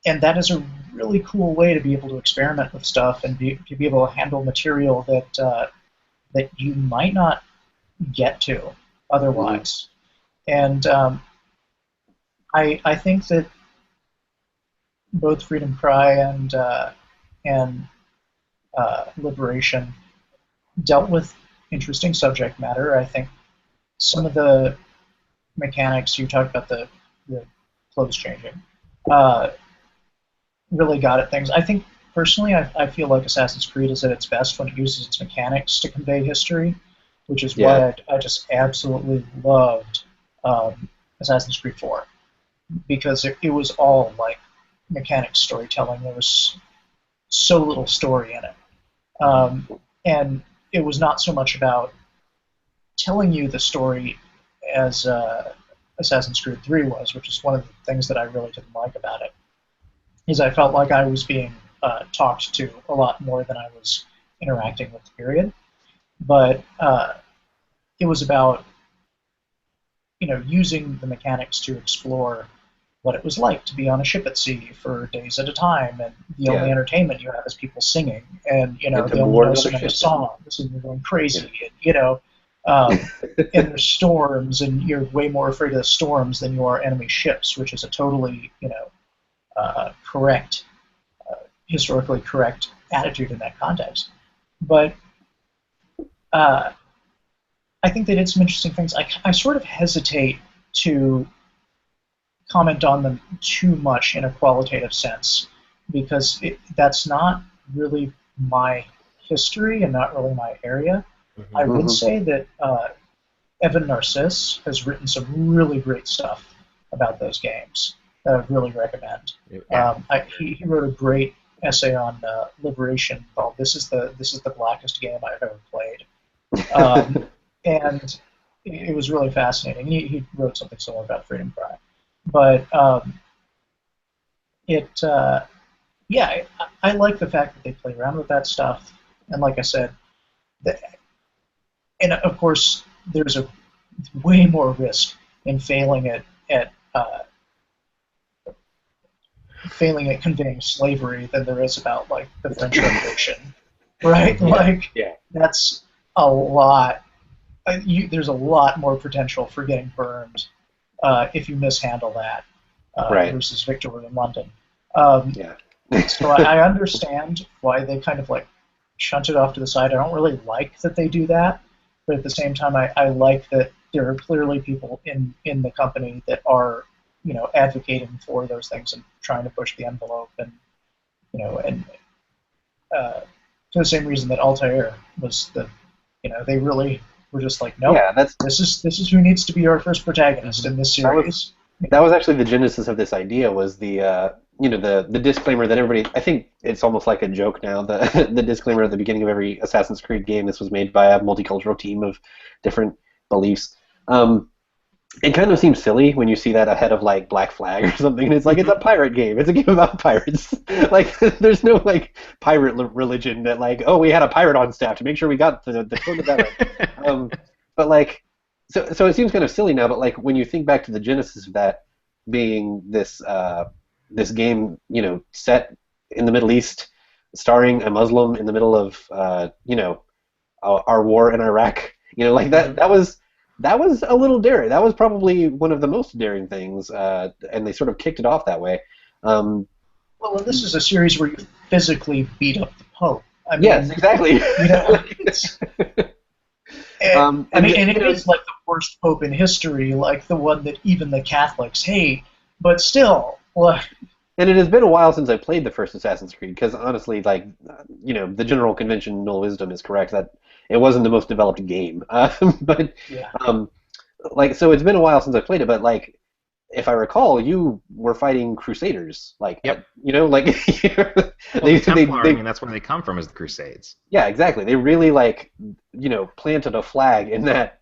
And that is a really cool way to be able to experiment with stuff and to be able to handle material that you might not get to otherwise. And I think that both Freedom Cry and Liberation dealt with interesting subject matter. I think some of the mechanics you talked about, the clothes changing, really got at things. I think personally, I feel like Assassin's Creed is at its best when it uses its mechanics to convey history, which is why I just absolutely loved Assassin's Creed 4, because it was all like mechanics storytelling. There was so little story in it, and it was not so much about telling you the story as Assassin's Creed 3 was, which is one of the things that I really didn't like about it. Is I felt like I was being talked to a lot more than I was interacting with the period. But it was about using the mechanics to explore what it was like to be on a ship at sea for days at a time, and the only entertainment you have is people singing, and they only know so many songs, and you're going crazy, and and there's storms, and you're way more afraid of the storms than you are enemy ships, which is a totally correct, historically correct attitude in that context. But I think they did some interesting things. I sort of hesitate to comment on them too much in a qualitative sense, because that's not really my history and not really my area. I would say that Evan Narcisse has written some really great stuff about those games that I would really recommend. He wrote a great essay on Liberation called "This is the blackest game I've ever played," and it was really fascinating. He wrote something similar about Freedom Cry, but it yeah, I like the fact that they play around with that stuff, and like I said, the, and of course there's a way more risk in failing at conveying slavery than there is about like the French Revolution, right? Yeah. Like Yeah. that's a lot. There's a lot more potential for getting burned if you mishandle that Right. versus Victor in London. Yeah. So I understand why they kind of like shunt it off to the side. I don't really like that they do that, but at the same time, I like that there are clearly people in the company that are, advocating for those things and trying to push the envelope, and and for the same reason that Altair was they really were just like, nope, Yeah, this is who needs to be our first protagonist in this series. that was actually the genesis of this idea, was the disclaimer that everybody, I think it's almost like a joke now, the the disclaimer at the beginning of every Assassin's Creed game. This was made by a multicultural team of different beliefs. It kind of seems silly when you see that ahead of like Black Flag or something. It's like, it's a pirate game. It's a game about pirates. Like, there's no like pirate religion that like, oh, we had a pirate on staff to make sure we got the code of that right. But like, so it seems kind of silly now. But like, when you think back to the genesis of that being this this game, set in the Middle East, starring a Muslim in the middle of our war in Iraq, like that was a little daring. That was probably one of the most daring things, and they sort of kicked it off that way. Well, and this is a series where you physically beat up the Pope. I mean, yes, exactly. It's, and it is like the worst Pope in history, like the one that even the Catholics hate, but still. And it has been a while since I played the first Assassin's Creed, because honestly, like, the general conventional wisdom is correct that it wasn't the most developed game. But yeah. so it's been a while since I played it. But like, if I recall, you were fighting Crusaders, like, Yep. Like, the Templar, I mean, that's where they come from, is the Crusades. Yeah, exactly. They really like, planted a flag in that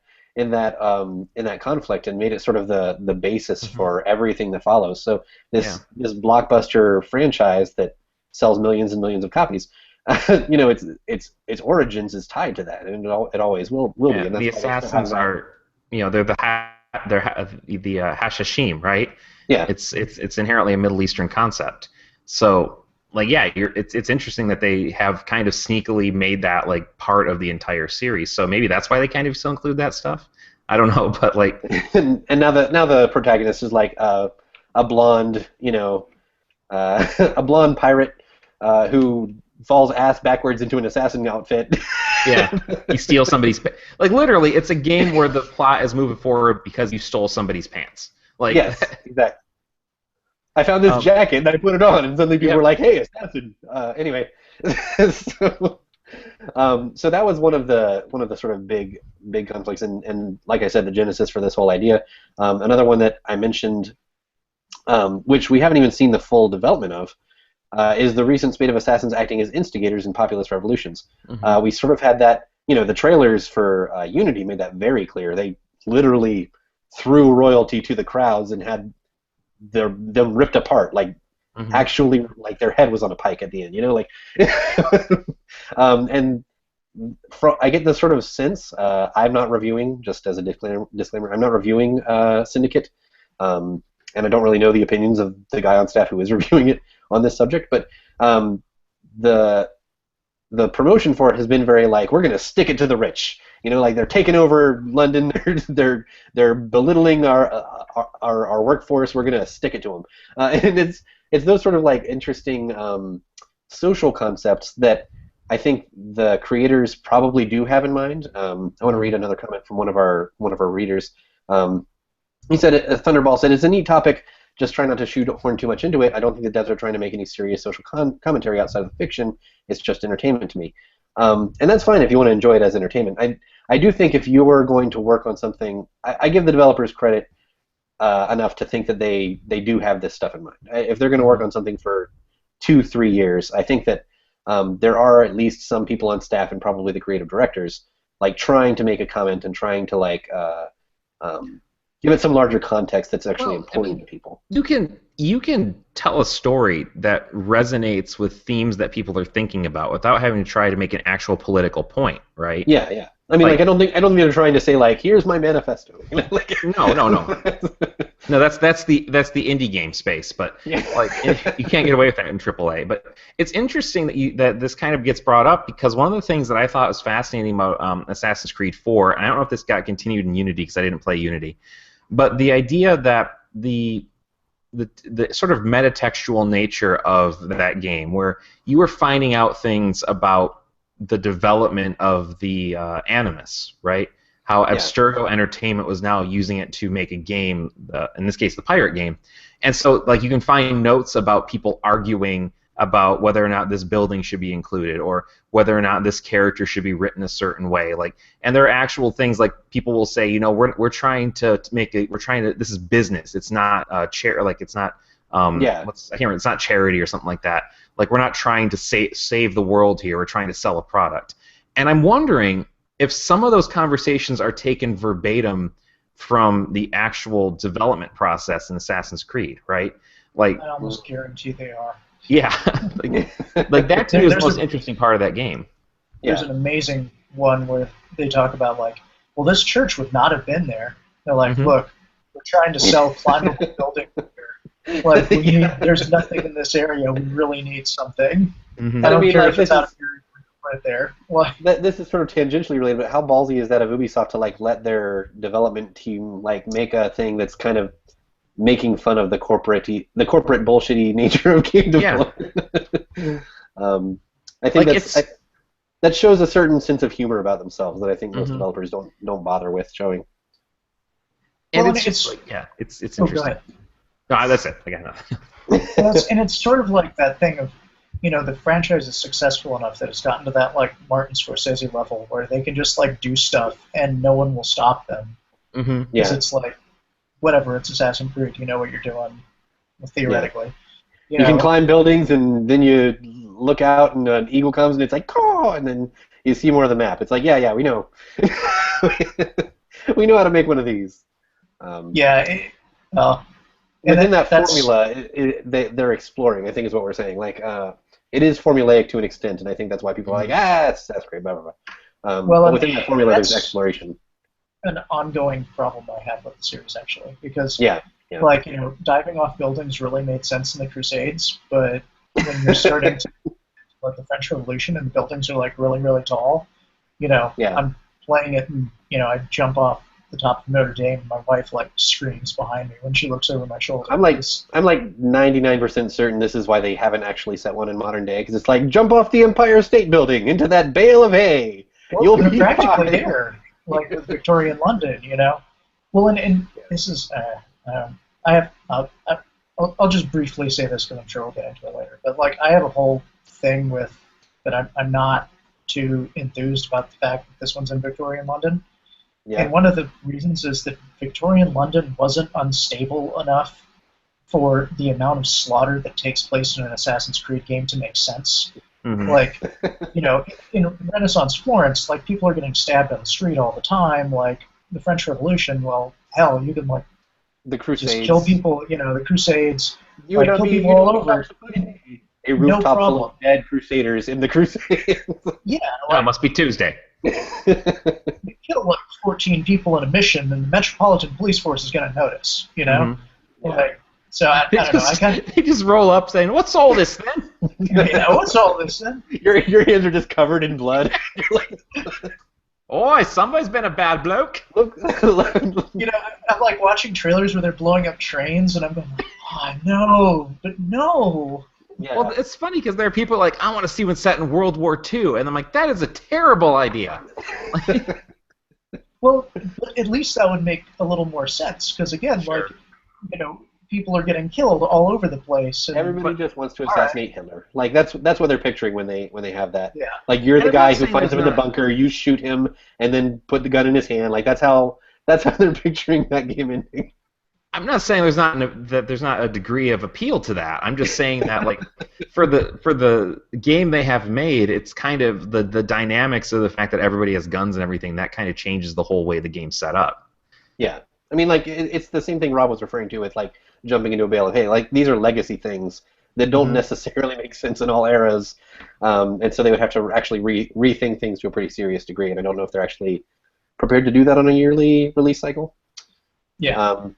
conflict and made it sort of the basis for everything that follows. So this blockbuster franchise that sells millions and millions of copies, its origins is tied to that, and it always will be. And the assassins are, they're the Hashashim, right? Yeah. It's inherently a Middle Eastern concept. So like, it's interesting that they have kind of sneakily made that like part of the entire series. So maybe that's why they kind of still include that stuff. I don't know, but like, and now the protagonist is like a blonde, a blonde pirate who falls ass backwards into an assassin outfit. Yeah, you steal somebody's like, literally, it's a game where the plot is moving forward because you stole somebody's pants. Like, yes, exactly. I found this jacket and I put it on, and suddenly people were like, "Hey, assassin!" Anyway, so that was one of the sort of big conflicts, and like I said, the genesis for this whole idea. Another one that I mentioned, which we haven't even seen the full development of, is the recent spate of assassins acting as instigators in populist revolutions. We sort of had that, the trailers for Unity made that very clear. They literally threw royalty to the crowds and had them ripped apart, like actually, like their head was on a pike at the end, like. And I get this sort of sense. I'm not reviewing, just as a disclaimer. I'm not reviewing Syndicate, and I don't really know the opinions of the guy on staff who is reviewing it on this subject. But the promotion for it has been very like, we're going to stick it to the rich. Like they're taking over London. They're belittling our workforce. We're going to stick it to them, and it's those sort of like interesting social concepts that I think the creators probably do have in mind. I want to read another comment from one of our readers. He said, Thunderball said, "It's a neat topic. Just try not to shoehorn too much into it. I don't think the devs are trying to make any serious social commentary outside of the fiction. It's just entertainment to me." And that's fine if you want to enjoy it as entertainment. I do think if you were going to work on something, I give the developers credit enough to think that they do have this stuff in mind. If they're going to work on something for 2-3 years, I think that there are at least some people on staff and probably the creative directors like trying to make a comment and trying to like give it some larger context that's actually Well, I important mean, to people. you can tell a story that resonates with themes that people are thinking about without having to try to make an actual political point, right? Yeah, yeah. I mean, like, I don't think they're trying to say like, here's my manifesto. Like, No. No, that's the indie game space, but Yeah. like you can't get away with that in AAA. But it's interesting that this kind of gets brought up because one of the things that I thought was fascinating about Assassin's Creed 4, and I don't know if this got continued in Unity because I didn't play Unity, but the idea that the sort of metatextual nature of that game, where you were finding out things about the development of the Animus, right? How Abstergo Entertainment was now using it to make a game, in this case, the pirate game. And so, like, you can find notes about people arguing about whether or not this building should be included or whether or not this character should be written a certain way. Like, and there are actual things like people will say, you know, we're trying to make it. We're trying to. This is business. It's not like it's not. I can't remember. It's not charity or something like that. Like, we're not trying to save the world here. We're trying to sell a product. And I'm wondering if some of those conversations are taken verbatim from the actual development process in Assassin's Creed, right? Like, I almost guarantee they are. Yeah, like that to me is the most interesting part of that game. There's an amazing one where they talk about, like, well, this church would not have been there. They're like, look, we're trying to sell climbable buildings here. Like, there's nothing in this area. We really need something. I don't care if it's out of your right there. Like, this is sort of tangentially related, but how ballsy is that of Ubisoft to like let their development team like make a thing that's kind of making fun of the corporate bullshitty nature of game development? I think like that shows a certain sense of humor about themselves that I think most developers don't bother with showing. And it's just like, it's interesting. Go ahead. No, that's it. I got nothing. And it's sort of like that thing of, you know, the franchise is successful enough that it's gotten to that, like, Martin Scorsese level where they can just, like, do stuff and no one will stop them. Because it's like, whatever, it's Assassin's Creed, you know what you're doing, theoretically. You can climb buildings and then you look out and an eagle comes and it's like, caw, and then you see more of the map. It's like, yeah, we know. We know how to make one of these. Within that formula, they're exploring, I think is what we're saying. Like, it is formulaic to an extent, and I think that's why people are like, that's great, blah, blah, blah. But within that formula, there's exploration. An ongoing problem I have with the series, actually, because, like, you know, diving off buildings really made sense in the Crusades, but when you're starting to, like, the French Revolution and the buildings are, like, really, really tall, you know, I'm playing it and, you know, I jump off the top of Notre Dame and my wife, like, screams behind me when she looks over my shoulder. I'm like 99% certain this is why they haven't actually set one in modern day, because it's like, jump off the Empire State Building into that bale of hay. Well, you'll be practically there, like with Victorian London, you know. Well, and this is, I'll just briefly say this because I'm sure we'll get into it later. But, like, I have a whole thing with that I'm not too enthused about the fact that this one's in Victorian London. Yeah. And one of the reasons is that Victorian London wasn't unstable enough for the amount of slaughter that takes place in an Assassin's Creed game to make sense. Like, you know, in Renaissance Florence, like, people are getting stabbed on the street all the time. Like, the French Revolution, well, hell, you can, like, the Crusades. Just kill people, you know, the Crusades. You like, kill people all over. A rooftop full of dead Crusaders in the Crusades. Yeah. Like, it must be Tuesday. You kill, like, 14 people in a mission, and the Metropolitan Police Force is going to notice, you know? Like, so I don't know. They just roll up saying, "What's all this then?" What's all this then? Your hands are just covered in blood. You're like, "Oi, somebody's been a bad bloke." You know, I'm like watching trailers where they're blowing up trains, and I'm going, "Oh no, but no." Yeah. Well, it's funny because there are people like, "I want to see one set in World War II," and I'm like, "That is a terrible idea." Well, at least that would make a little more sense, because again, like, you know, people are getting killed all over the place. And, everybody just wants to assassinate Hitler. Like, that's what they're picturing when they have that. Yeah. Like, you're the guy who finds him in the bunker, you shoot him, and then put the gun in his hand. Like, that's how they're picturing that game ending. I'm not saying there's not a degree of appeal to that. I'm just saying that, like, for the game they have made, it's kind of the dynamics of the fact that everybody has guns and everything, that kind of changes the whole way the game's set up. Yeah. I mean, like it's the same thing Rob was referring to with like jumping into a bale of hay. Like these are legacy things that don't Mhm. necessarily make sense in all eras, and so they would have to actually rethink things to a pretty serious degree. And I don't know if they're actually prepared to do that on a yearly release cycle. Yeah.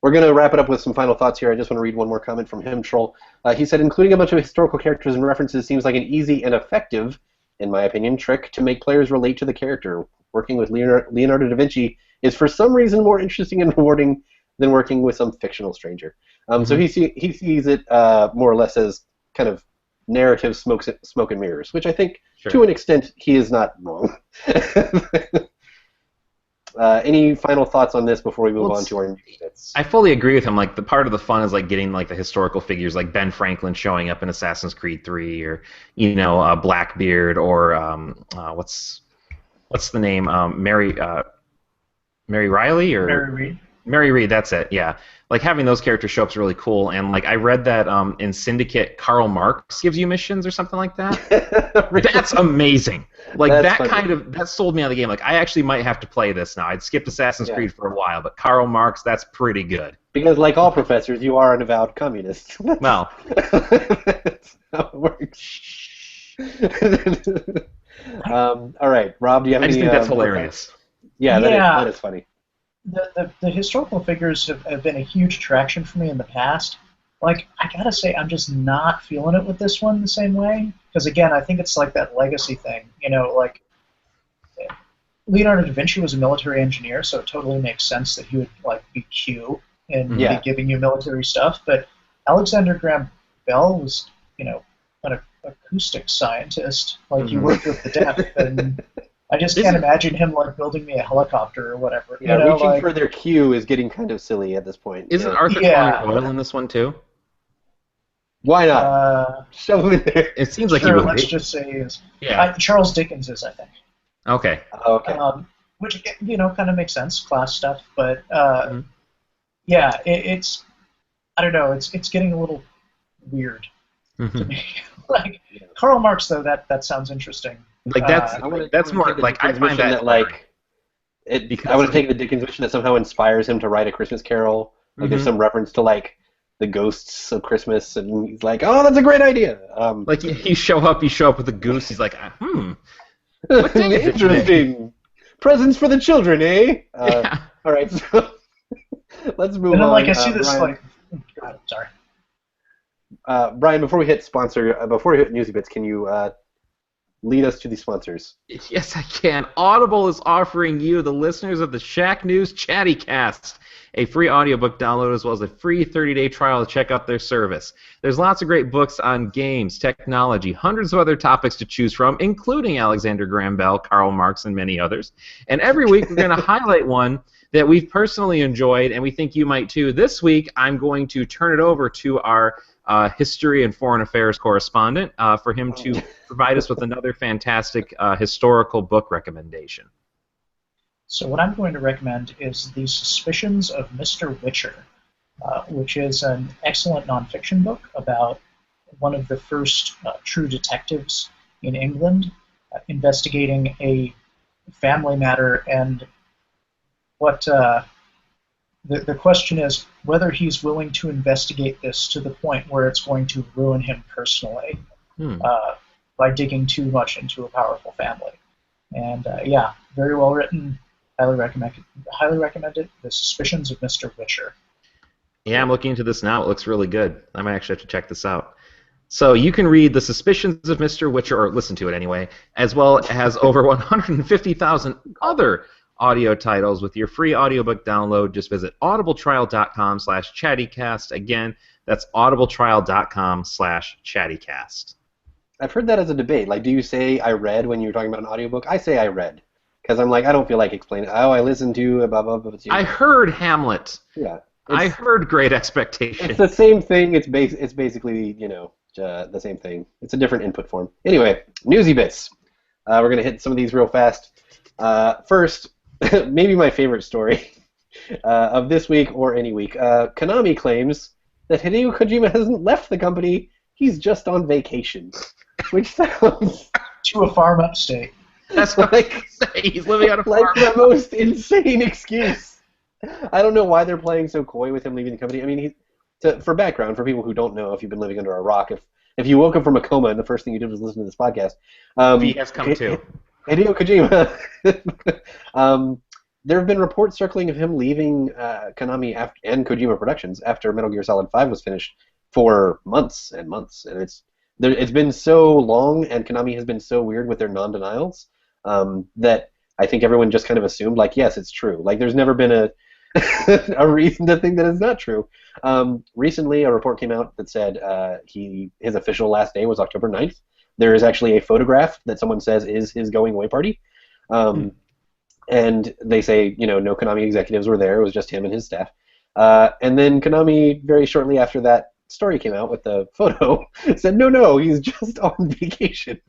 We're going to wrap it up with some final thoughts here. I just want to read one more comment from him, Troll. He said, including a bunch of historical characters and references seems like an easy and effective, in my opinion, trick to make players relate to the character. Working with Leonardo da Vinci is for some reason more interesting and rewarding than working with some fictional stranger. So he sees it more or less as kind of narrative smoke and mirrors, which I think, to an extent, he is not wrong. Any final thoughts on this before we move on to our new bits? I fully agree with him. Like the part of the fun is like getting like the historical figures, like Ben Franklin showing up in Assassin's Creed 3, or Blackbeard, or what's the name? Mary Riley or Mary Read. Mary Read, that's it, yeah. Like having those characters show up is really cool, and like I read that in Syndicate, Karl Marx gives you missions or something like that. Really? That's amazing. Like That's that sold me on the game. Like I actually might have to play this now. I'd skipped Assassin's Creed for a while, but Karl Marx, that's pretty good. Because like all professors, you are an avowed communist. Well, that's how it works. All right, Rob, do you have any? I just think that's hilarious. Yeah, that is funny. The historical figures have been a huge attraction for me in the past. Like, I gotta say, I'm just not feeling it with this one the same way. Because, again, I think it's like that legacy thing. Like, Leonardo da Vinci was a military engineer, so it totally makes sense that he would, like, be Q and be giving you military stuff. But Alexander Graham Bell was, an acoustic scientist. Like, he worked with the deaf, and I just can't imagine him like building me a helicopter or whatever. Yeah, reaching for their cue is getting kind of silly at this point. Isn't Arthur Conan Doyle in this one too? Why not? Shove him in there. It seems like sure, he would. Let's just say he is. Yeah. Charles Dickens is, I think. Okay. Okay. Which kind of makes sense, class stuff, but it's I don't know. It's getting a little weird to me. Like Karl Marx, though, that sounds interesting. Like that's more like I find that like I want to take the Dickens mission that somehow inspires him to write A Christmas Carol. Like there's some reference to like the ghosts of Christmas, and he's like, "Oh, that's a great idea." Like you show up with a goose. He's like, what day is it interesting. Today? Presents for the children, eh? Yeah. All right, so let's move on. And then, like, I see this Brian, sorry. Brian, before we hit Newsy Bits, can you lead us to the sponsors? Yes, I can. Audible is offering you, the listeners of the Shack News Chattycast, a free audiobook download as well as a free 30-day trial to check out their service. There's lots of great books on games, technology, hundreds of other topics to choose from, including Alexander Graham Bell, Karl Marx, and many others. And every week we're going to highlight one that we've personally enjoyed, and we think you might too. This week I'm going to turn it over to our history and foreign affairs correspondent for him to provide us with another fantastic historical book recommendation. So what I'm going to recommend is The Suspicions of Mr. Witcher, which is an excellent nonfiction book about one of the first true detectives in England investigating a family matter, and what the question is whether he's willing to investigate this to the point where it's going to ruin him personally by digging too much into a powerful family. And very well written. Highly recommend it. The Suspicions of Mr. Witcher. Yeah, I'm looking into this now. It looks really good. I might actually have to check this out. So you can read The Suspicions of Mr. Witcher, or listen to it anyway, as well as over 150,000 other audio titles with your free audiobook download. Just visit audibletrial.com/chattycast. Again, that's audibletrial.com/chattycast. I've heard that as a debate. Like, do you say I read when you're talking about an audiobook? I say I read. Because I'm like, I don't feel like explaining. Oh, I listened to blah, blah, blah. I heard Hamlet. Yeah. I heard Great Expectations. It's the same thing. It's basically, the same thing. It's a different input form. Anyway, Newsy Bits. We're going to hit some of these real fast. First, maybe my favorite story of this week or any week. Konami claims that Hideo Kojima hasn't left the company. He's just on vacation. Which sounds... to a farm upstate. That's what I say. He's living on a farm. Like the most insane excuse. I don't know why they're playing so coy with him leaving the company. I mean, for background, for people who don't know, if you've been living under a rock, if you woke up from a coma and the first thing you did was listen to this podcast, V has come too. Hideo Kojima. There have been reports circling of him leaving Konami and Kojima Productions after Metal Gear Solid 5 was finished for months and months, and it's been so long, and Konami has been so weird with their non-denials that I think everyone just kind of assumed, like, yes, it's true. Like, there's never been a a reason to think that it's not true. Recently, a report came out that said his official last day was October 9th. There is actually a photograph that someone says is his going away party. And they say, no Konami executives were there. It was just him and his staff. And then Konami, very shortly after that story came out with the photo, said, no, he's just on vacation.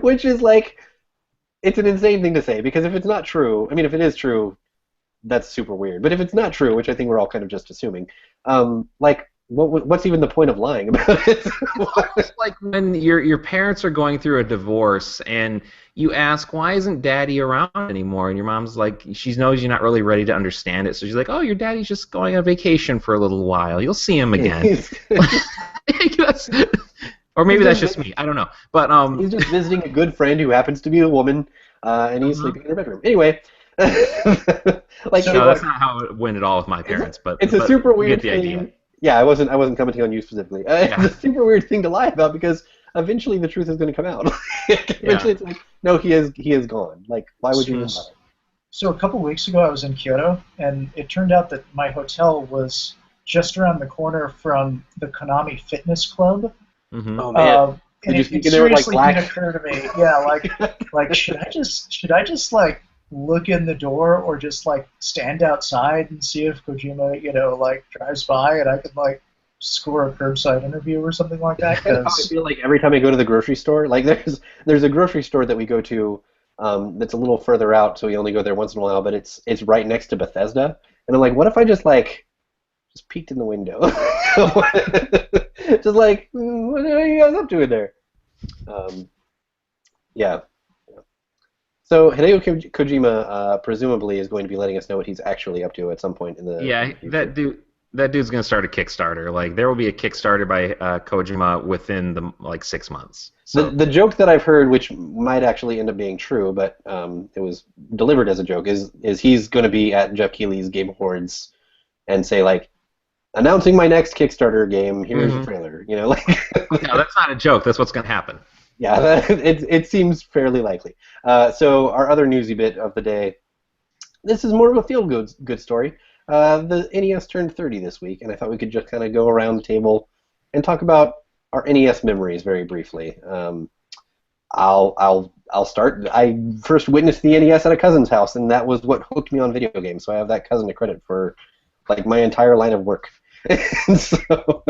Which is like, it's an insane thing to say, because if it's not true, I mean, if it is true, that's super weird. But if it's not true, which I think we're all kind of just assuming, what's even the point of lying about it? It's like when your parents are going through a divorce and you ask, why isn't Daddy around anymore? And your mom's like, she knows you're not really ready to understand it, so she's like, oh, your daddy's just going on vacation for a little while. You'll see him again. Or maybe that's just me. I don't know. But he's just visiting a good friend who happens to be a woman, and he's sleeping in her bedroom. Anyway. No, that's not how it went at all with my parents. But it's a super weird thing. Yeah, I wasn't commenting on you specifically. It's a super weird thing to lie about, because eventually the truth is going to come out. Eventually, it's like, no, he is gone. Like, why would you lie? So a couple weeks ago, I was in Kyoto, and it turned out that my hotel was just around the corner from the Konami Fitness Club. Mm-hmm. Oh man! And it seriously did occur to me. Yeah, like should I just like look in the door, or just like stand outside and see if Kojima like drives by and I could like score a curbside interview or something like that? I feel like every time I go to the grocery store, like there's a grocery store that we go to that's a little further out, so we only go there once in a while, but it's right next to Bethesda, and I'm like, what if I just peeked in the window? Just like, what are you guys up to in there? Yeah. So Hideo Kojima presumably is going to be letting us know what he's actually up to at some point in the future. That dude's going to start a Kickstarter. Like, there will be a Kickstarter by Kojima within the 6 months. So. The joke that I've heard, which might actually end up being true, but it was delivered as a joke, is he's going to be at Jeff Keighley's Game Awards and say, like, announcing my next Kickstarter game, here's the trailer. No, that's not a joke. That's what's going to happen. Yeah, it seems fairly likely. So our other newsy bit of the day, this is more of a feel-good story. The NES turned 30 this week, and I thought we could just kind of go around the table and talk about our NES memories very briefly. I'll start. I first witnessed the NES at a cousin's house, and that was what hooked me on video games. So I have that cousin to credit for like my entire line of work. And so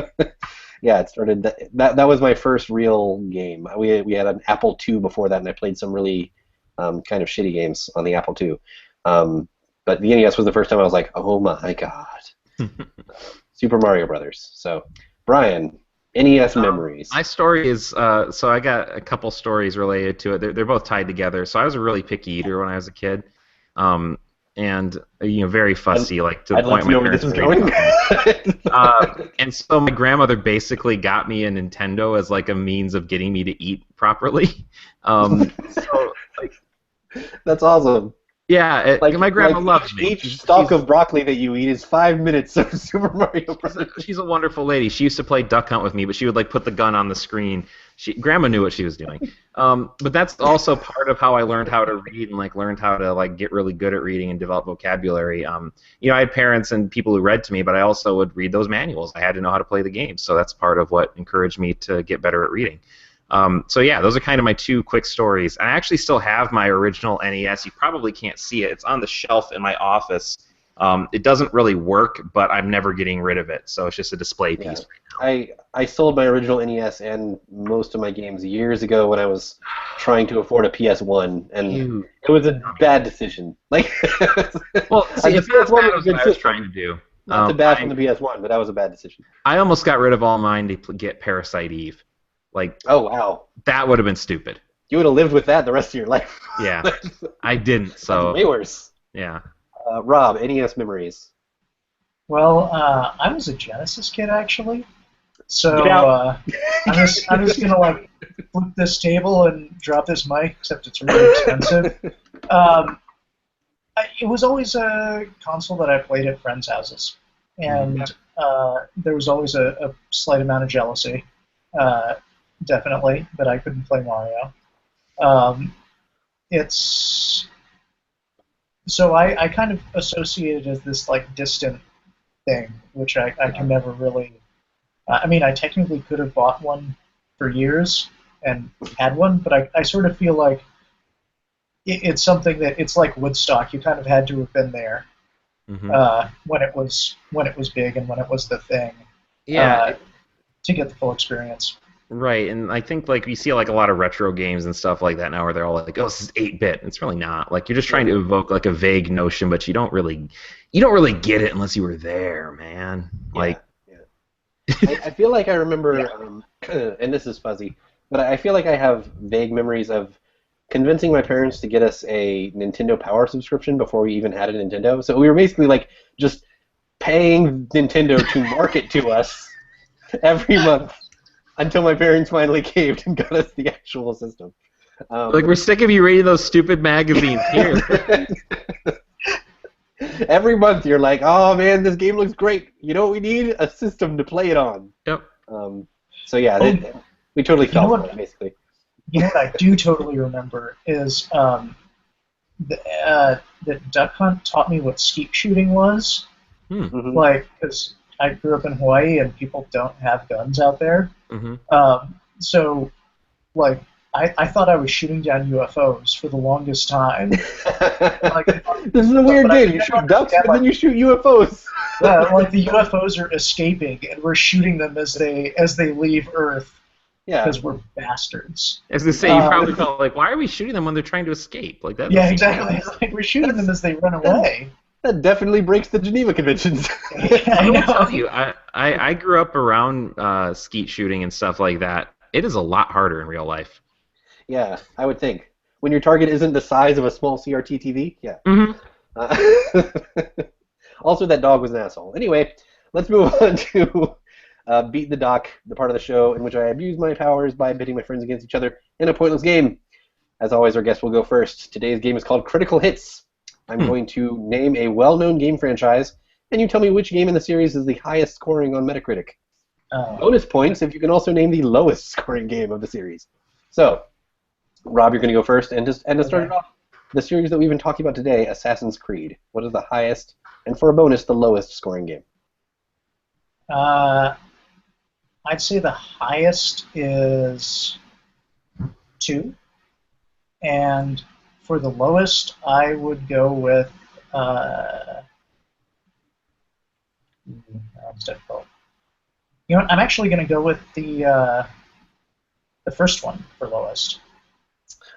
yeah, it started. That was my first real game. We had an Apple II before that, and I played some really kind of shitty games on the Apple II. But the NES was the first time I was like, oh my god. Super Mario Brothers. So, Brian, NES memories. My story is, so I got a couple stories related to it. They're both tied together. So I was a really picky eater when I was a kid. And very fussy, like to the point my parents and so my grandmother basically got me a Nintendo as like a means of getting me to eat properly. That's awesome. Yeah, my grandma loves me. Each stalk of broccoli that you eat is 5 minutes of Super Mario Bros. She's a wonderful lady. She used to play Duck Hunt with me, but she would like put the gun on the screen. Grandma knew what she was doing. But that's also part of how I learned how to read and learned how to get really good at reading and develop vocabulary. I had parents and people who read to me, but I also would read those manuals. I had to know how to play the game, so that's part of what encouraged me to get better at reading. So yeah, those are kind of my two quick stories. I actually still have my original NES. You probably can't see it. It's on the shelf in my office. It doesn't really work, but I'm never getting rid of it, so it's just a display piece right now. I sold my original NES and most of my games years ago when I was trying to afford a PS1, and it was a bad decision. Well, see, the PS1 was what I was trying to do. Not to bash on the PS1, but that was a bad decision. I almost got rid of all mine to get Parasite Eve. Oh wow, that would have been stupid. You would have lived with that the rest of your life. Yeah, I didn't. So that's way worse. Yeah. Rob, NES memories. Well, I was a Genesis kid actually, so Get out. I'm just gonna like flip this table and drop this mic, except it's really expensive. Um, it was always a console that I played at friends' houses, and there was always a slight amount of jealousy, uh, definitely, that I couldn't play Mario. Um, it's so I kind of associate it as this like distant thing, which I can never really. I mean, I technically could have bought one for years and had one, but I sort of feel like it's something that it's like Woodstock. You kind of had to have been there Hmm. when it was big and when it was the thing Yeah, to get the full experience. right. And I think like you see like a lot of retro games and stuff like that now, where they're all like, "Oh, this is 8-bit." It's really not. Like you're just trying to evoke like a vague notion, but you don't really get it unless you were there, man. Like, Yeah. I feel like I remember, Yeah. and this is fuzzy, but I feel like I have vague memories of convincing my parents to get us a Nintendo Power subscription before we even had a Nintendo. So we were basically like just paying Nintendo to market to us every month until my parents finally caved and got us the actual system. we're sick of you reading those stupid magazines here. Every month you're like, oh man, this game looks great. You know what we need? A system to play it on. Yep. So yeah, we totally You know fell for what? it, basically. You know what I do totally remember is that Duck Hunt taught me what skeet shooting was. Mhm. Like, because I grew up in Hawaii and people don't have guns out there. Hmm. So, like, I thought I was shooting down UFOs for the longest time. Like, This is a weird but I game. could You never shoot ducks, understand, but then you shoot UFOs. like the UFOs are escaping, and we're shooting them as they leave Earth Yeah. because we're bastards. As they say, you probably felt like, why are we shooting them when they're trying to escape? Like that. Yeah, exactly. It's like we're shooting them as they run away. That definitely breaks the Geneva Conventions. I I will know. tell you, I grew up around skeet shooting and stuff like that. It is a lot harder in real life. Yeah, I would think. When your target isn't the size of a small CRT TV, yeah. Hmm. Uh, also, that dog was an asshole. Anyway, let's move on to Beat the Doc, the part of the show in which I abuse my powers by pitting my friends against each other in a pointless game. As always, our guest will go first. Today's game is called Critical Hits. I'm going to name a well-known game franchise, and you tell me which game in the series is the highest scoring on Metacritic. Bonus points if you can also name the lowest scoring game of the series. So, Rob, you're going to go first, and to start it off, the series that we've been talking about today, Assassin's Creed. What is the highest, and for a bonus, the lowest scoring game? I'd say the highest is 2, and for the lowest, I would go with. That's difficult. You know what? I'm actually going to go with the first one for lowest.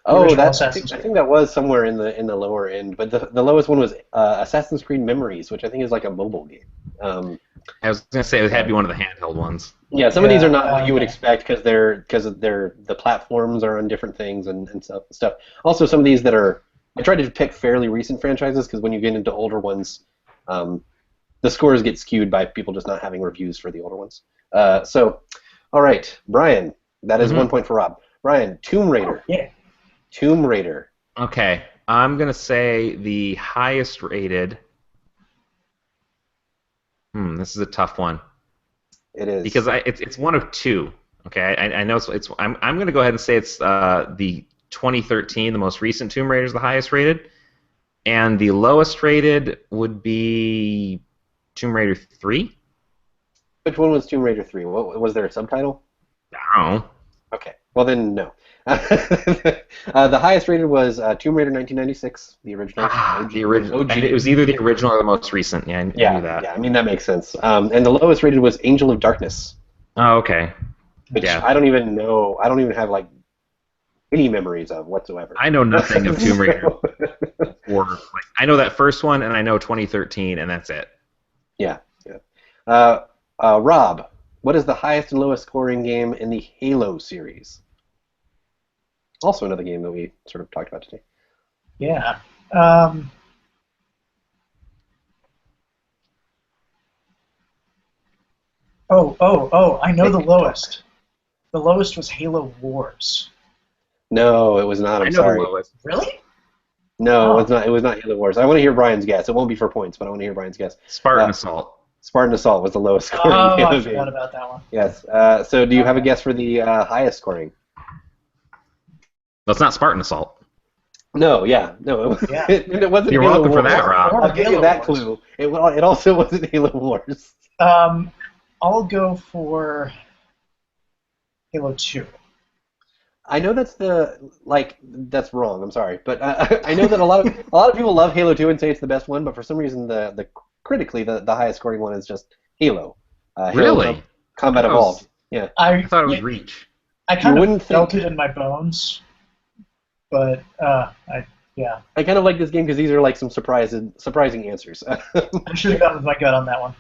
Oh, original I Assassin's think that was somewhere in the lower end, but the lowest one was Assassin's Creed Memories, which I think is like a mobile game. I was gonna say it had to be one of the handheld ones. Yeah, some of these are Yeah, not what you would okay. expect because the platforms are on different things and stuff. Also, some of these that are I tried to pick fairly recent franchises because when you get into older ones, the scores get skewed by people just not having reviews for the older ones. So, all right, Brian, that is 1 point for Rob. Brian, Tomb Raider. Yeah. Tomb Raider. Okay, I'm gonna say the highest rated. This is a tough one It is. because it's one of two. Okay, I know it's I'm gonna go ahead and say it's the 2013, the most recent Tomb Raider is the highest rated, and the lowest rated would be Tomb Raider 3. Which one was Tomb Raider 3? What, was there a subtitle? I don't know. Okay. Well, then, no. The highest rated was Tomb Raider 1996, the original. The original. OG. It was either the original or the most recent. Yeah, I knew that. Yeah, I mean, that makes sense. And the lowest rated was Angel of Darkness, Oh, okay. which Yeah. I don't even know. I don't even have, like, any memories of whatsoever. I know nothing of Tomb Raider. I know that first one, and I know 2013, and that's it. Yeah. Rob, what is the highest and lowest scoring game in the Halo series? Also another game that we sort of talked about today. Yeah. Oh! I know the lowest. The lowest was Halo Wars. No, it was not. I I'm know the sorry. lowest. Really? No, Oh. it's not. It was not Halo Wars. I want to hear Brian's guess. It won't be for points, but I want to hear Brian's guess. Spartan Assault. Spartan Assault was the lowest scoring Oh, Halo I forgot game. about that one. Yes. So do you have a Okay. guess for the highest scoring? No, it's not Spartan Assault. No, yeah, no, Yeah. it wasn't. You're Halo welcome for Wars. that, Rob. Or I'll give you Halo that Wars. clue. It also wasn't Halo Wars. I'll go for Halo 2. I know that's wrong. I'm sorry, but I know that a lot of people love Halo 2 and say it's the best one, but for some reason the critically the highest scoring one is just Halo. Halo Really? Combat I thought it was- Evolved. Yeah. I thought it was Reach. I kind You of wouldn't felt think- it in my bones, but yeah, I kind of like this game because these are like some surprising answers. I should have gone with my gut on that one.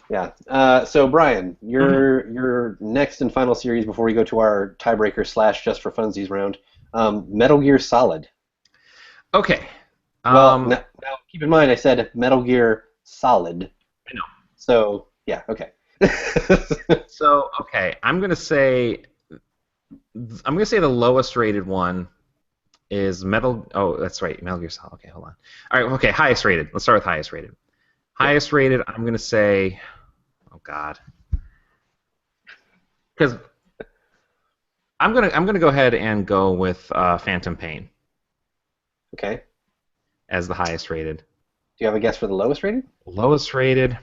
Yeah. So Brian, your next and final series before we go to our tiebreaker / just for funsies round, Metal Gear Solid. Okay. Well, now keep in mind I said Metal Gear Solid. I know. So yeah, okay. So okay, I'm gonna say the lowest rated one is Metal. Oh, that's right, Metal Gear Solid. Okay, hold on. All right, okay, highest rated. Let's start with highest rated. Highest rated. I'm gonna say. Oh God. Because I'm gonna go ahead and go with Phantom Pain Okay. as the highest rated. Do you have a guess for the lowest rated? Lowest rated.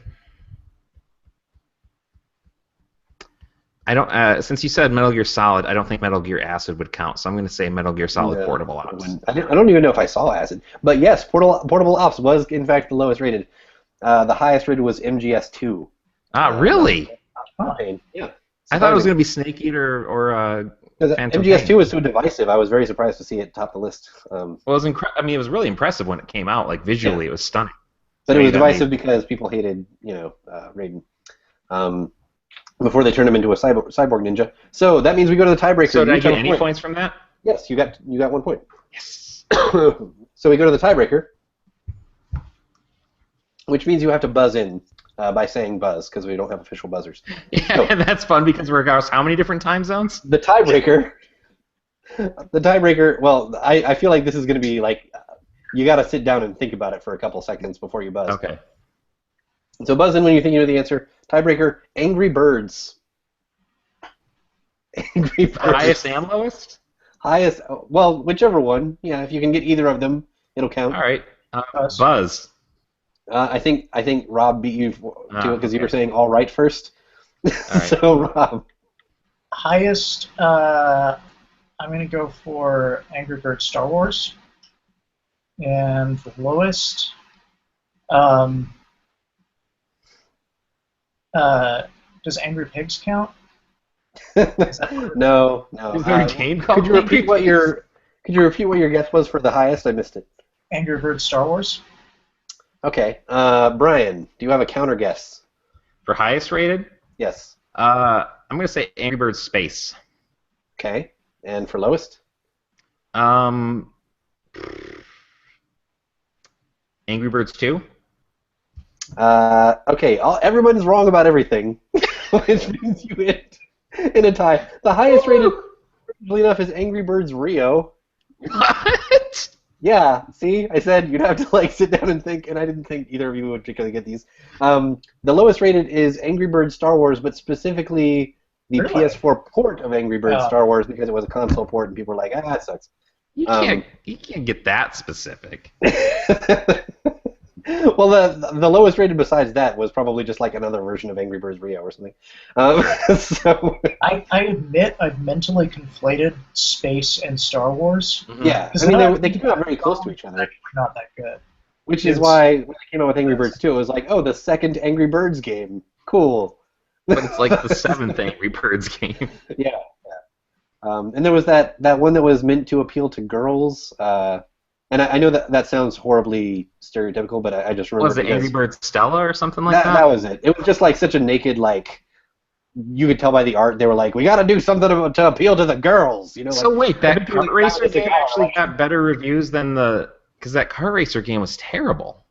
I don't. Since you said Metal Gear Solid, I don't think Metal Gear Acid would count. So I'm going to say Metal Gear Solid No, Portable I Ops. wouldn't. I don't even know if I saw Acid, but yes, Portable Ops was in fact the lowest rated. The highest rated was MGS2. Really? Pain. Yeah. I thought it was going to be Snake Eater or. Because Phantom MGS2 Pain. was so divisive, I was very surprised to see it top the list. Well, it was I mean, it was really impressive when it came out. Like visually, it was stunning. But So it was you got divisive because people hated, Raiden. Before they turned him into a cyborg ninja. So that means we go to the tiebreaker. So did I You get have a any point. points from that? Yes, you got 1 point. Yes. So we go to the tiebreaker, which means you have to buzz in by saying buzz because we don't have official buzzers. Yeah, and that's fun because we're across how many different time zones? The tiebreaker. Well, I feel like this is going to be like you got to sit down and think about it for a couple seconds before you buzz. Okay. So buzz in when you think you know the answer. Tiebreaker: Angry Birds. Angry Birds. Highest and lowest? Highest. Well, whichever one. Yeah, if you can get either of them, it'll count. All right. Buzz. Buzz. I think Rob beat you to it because you were okay. saying all right first. All right. So Rob. Highest, I'm going to go for Angry Birds Star Wars. And the lowest, does Angry Pigs count? No. Is there a game called Could you repeat Angry what Pigs? your guess was for the highest? I missed it. Angry Birds Star Wars? Okay. Brian, do you have a counter guess? For highest rated? Yes. I'm going to say Angry Birds Space. Okay. And for lowest? Angry Birds 2? Okay. Everyone's wrong about everything, which means you hit in a tie. The highest rated, strangely enough, is Angry Birds Rio. What? Yeah, see, I said you'd have to sit down and think, and I didn't think either of you would particularly get these. The lowest rated is Angry Birds Star Wars, but specifically the Really? PS4 port of Angry Birds Oh. Star Wars because it was a console port, and people were like, that sucks. You can't get that specific. Well, the lowest rated besides that was probably just another version of Angry Birds Rio or something. So I admit I've mentally conflated Space and Star Wars. yeah, Is I mean that- they came out very close to each other, Not that good. which is Yes. why when they came out with Angry Birds 2, it was like, oh, the second Angry Birds game, cool. But it's like the seventh Angry Birds game. Yeah. And there was that one that was meant to appeal to girls. And I know that sounds horribly stereotypical, but I just remember Was it Angry Birds Stella or something like that. that? That was it. It was just such a naked, you could tell by the art, they were like, we got to do something to appeal to the girls. So wait, that everybody kart racer was like, game oh, actually got better reviews than because that kart racer game was terrible.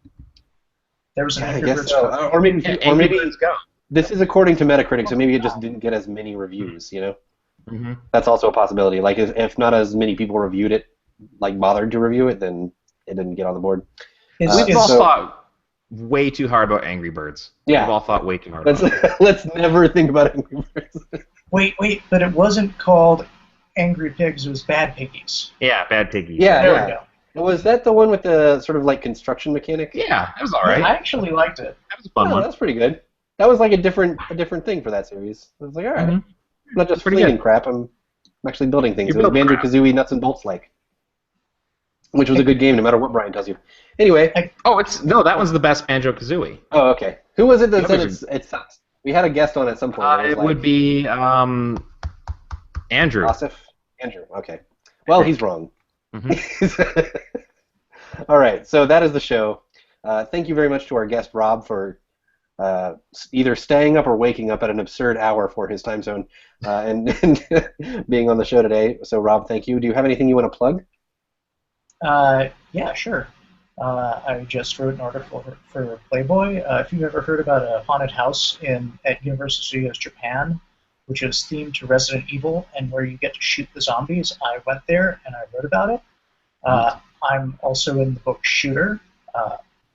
There was an Yeah, I Angry guess Birds so. Or maybe, Yeah, or Angry maybe, Birds Go. This is according to Metacritic, so maybe it just didn't get as many reviews. Mm-hmm. That's also a possibility. Like if not as many people reviewed it, like bothered to review it, then it didn't get on the board. We've all thought way too hard about Angry Birds. Yeah. We've all thought way too hard about it. Let's never think about Angry Birds. Wait, but it wasn't called Angry Pigs, it was Bad Piggies. Yeah, Bad Piggies. Yeah, There we go. Was that the one with the sort of like construction mechanic? Yeah, that was all right. I actually liked it. That was a fun Oh, one. that's pretty good. That was like a different thing for that series. I was like, all right, I'm not just Pretty fleeing good. crap. I'm actually building things. You're It was building Banjo-Kazooie nuts and bolts like, which was a good game no matter what Brian tells you. Anyway. That was the best Banjo-Kazooie. Oh, okay. Who was it that The said others it sucks? We had a guest on at some point. It would be Andrew. Asif? Andrew, okay. Well, he's wrong. Mm-hmm. All right, so that is the show. Thank you very much to our guest, Rob, for either staying up or waking up at an absurd hour for his time zone and being on the show today. So, Rob, thank you. Do you have anything you want to plug? Yeah, sure. I just wrote an article for Playboy. If you've ever heard about a haunted house at Universal Studios Japan, which is themed to Resident Evil and where you get to shoot the zombies, I went there and I wrote about it. I'm also in the book Shooter,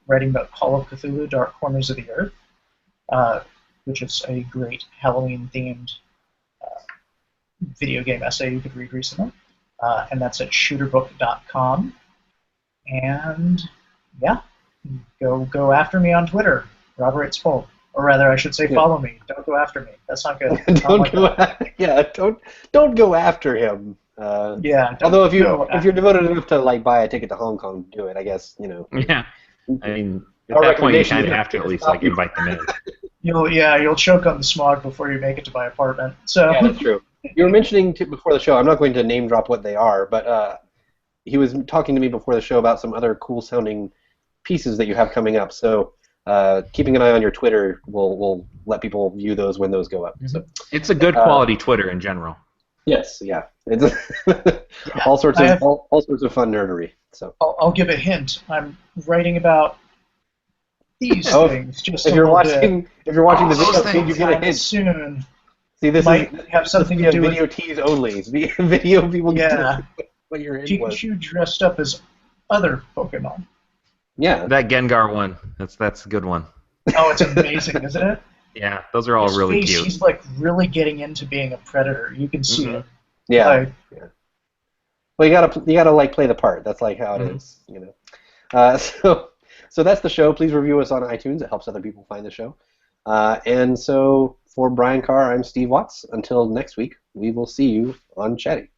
writing about Call of Cthulhu, Dark Corners of the Earth, which is a great Halloween-themed video game essay you could read recently. And that's at shooterbook.com. And yeah, go after me on Twitter, Robert Spolt. Or rather, I should say, follow me. Don't go after me. That's not good. Don't go after him. Although if you're devoted enough to like buy a ticket to Hong Kong, do it. I guess Yeah, I mean, at that point you kind of have to at least like invite them in. You'll choke on the smog before you make it to my apartment. So yeah, that's true. You were mentioning before the show. I'm not going to name drop what they are, but he was talking to me before the show about some other cool sounding pieces that you have coming up. So. Keeping an eye on your Twitter will let people view those when those go up. So, it's a good quality Twitter in general. Yes, yeah. It's all sorts of fun nerdery. So I'll give a hint. I'm writing about these things. Just if you're watching the video feed, you get a hint. Soon. See, this might have something to do video with tease only. Video people get what your hint was. Pikachu dressed up as other Pokemon. Yeah. That Gengar one. That's a good one. Oh, it's amazing, isn't it? Yeah, those are all really cute. He's like really getting into being a predator. You can see it. Yeah. Well, you gotta like play the part. That's like how it is, So that's the show. Please review us on iTunes. It helps other people find the show. And so for Brian Carr, I'm Steve Watts. Until next week, we will see you on Chatty.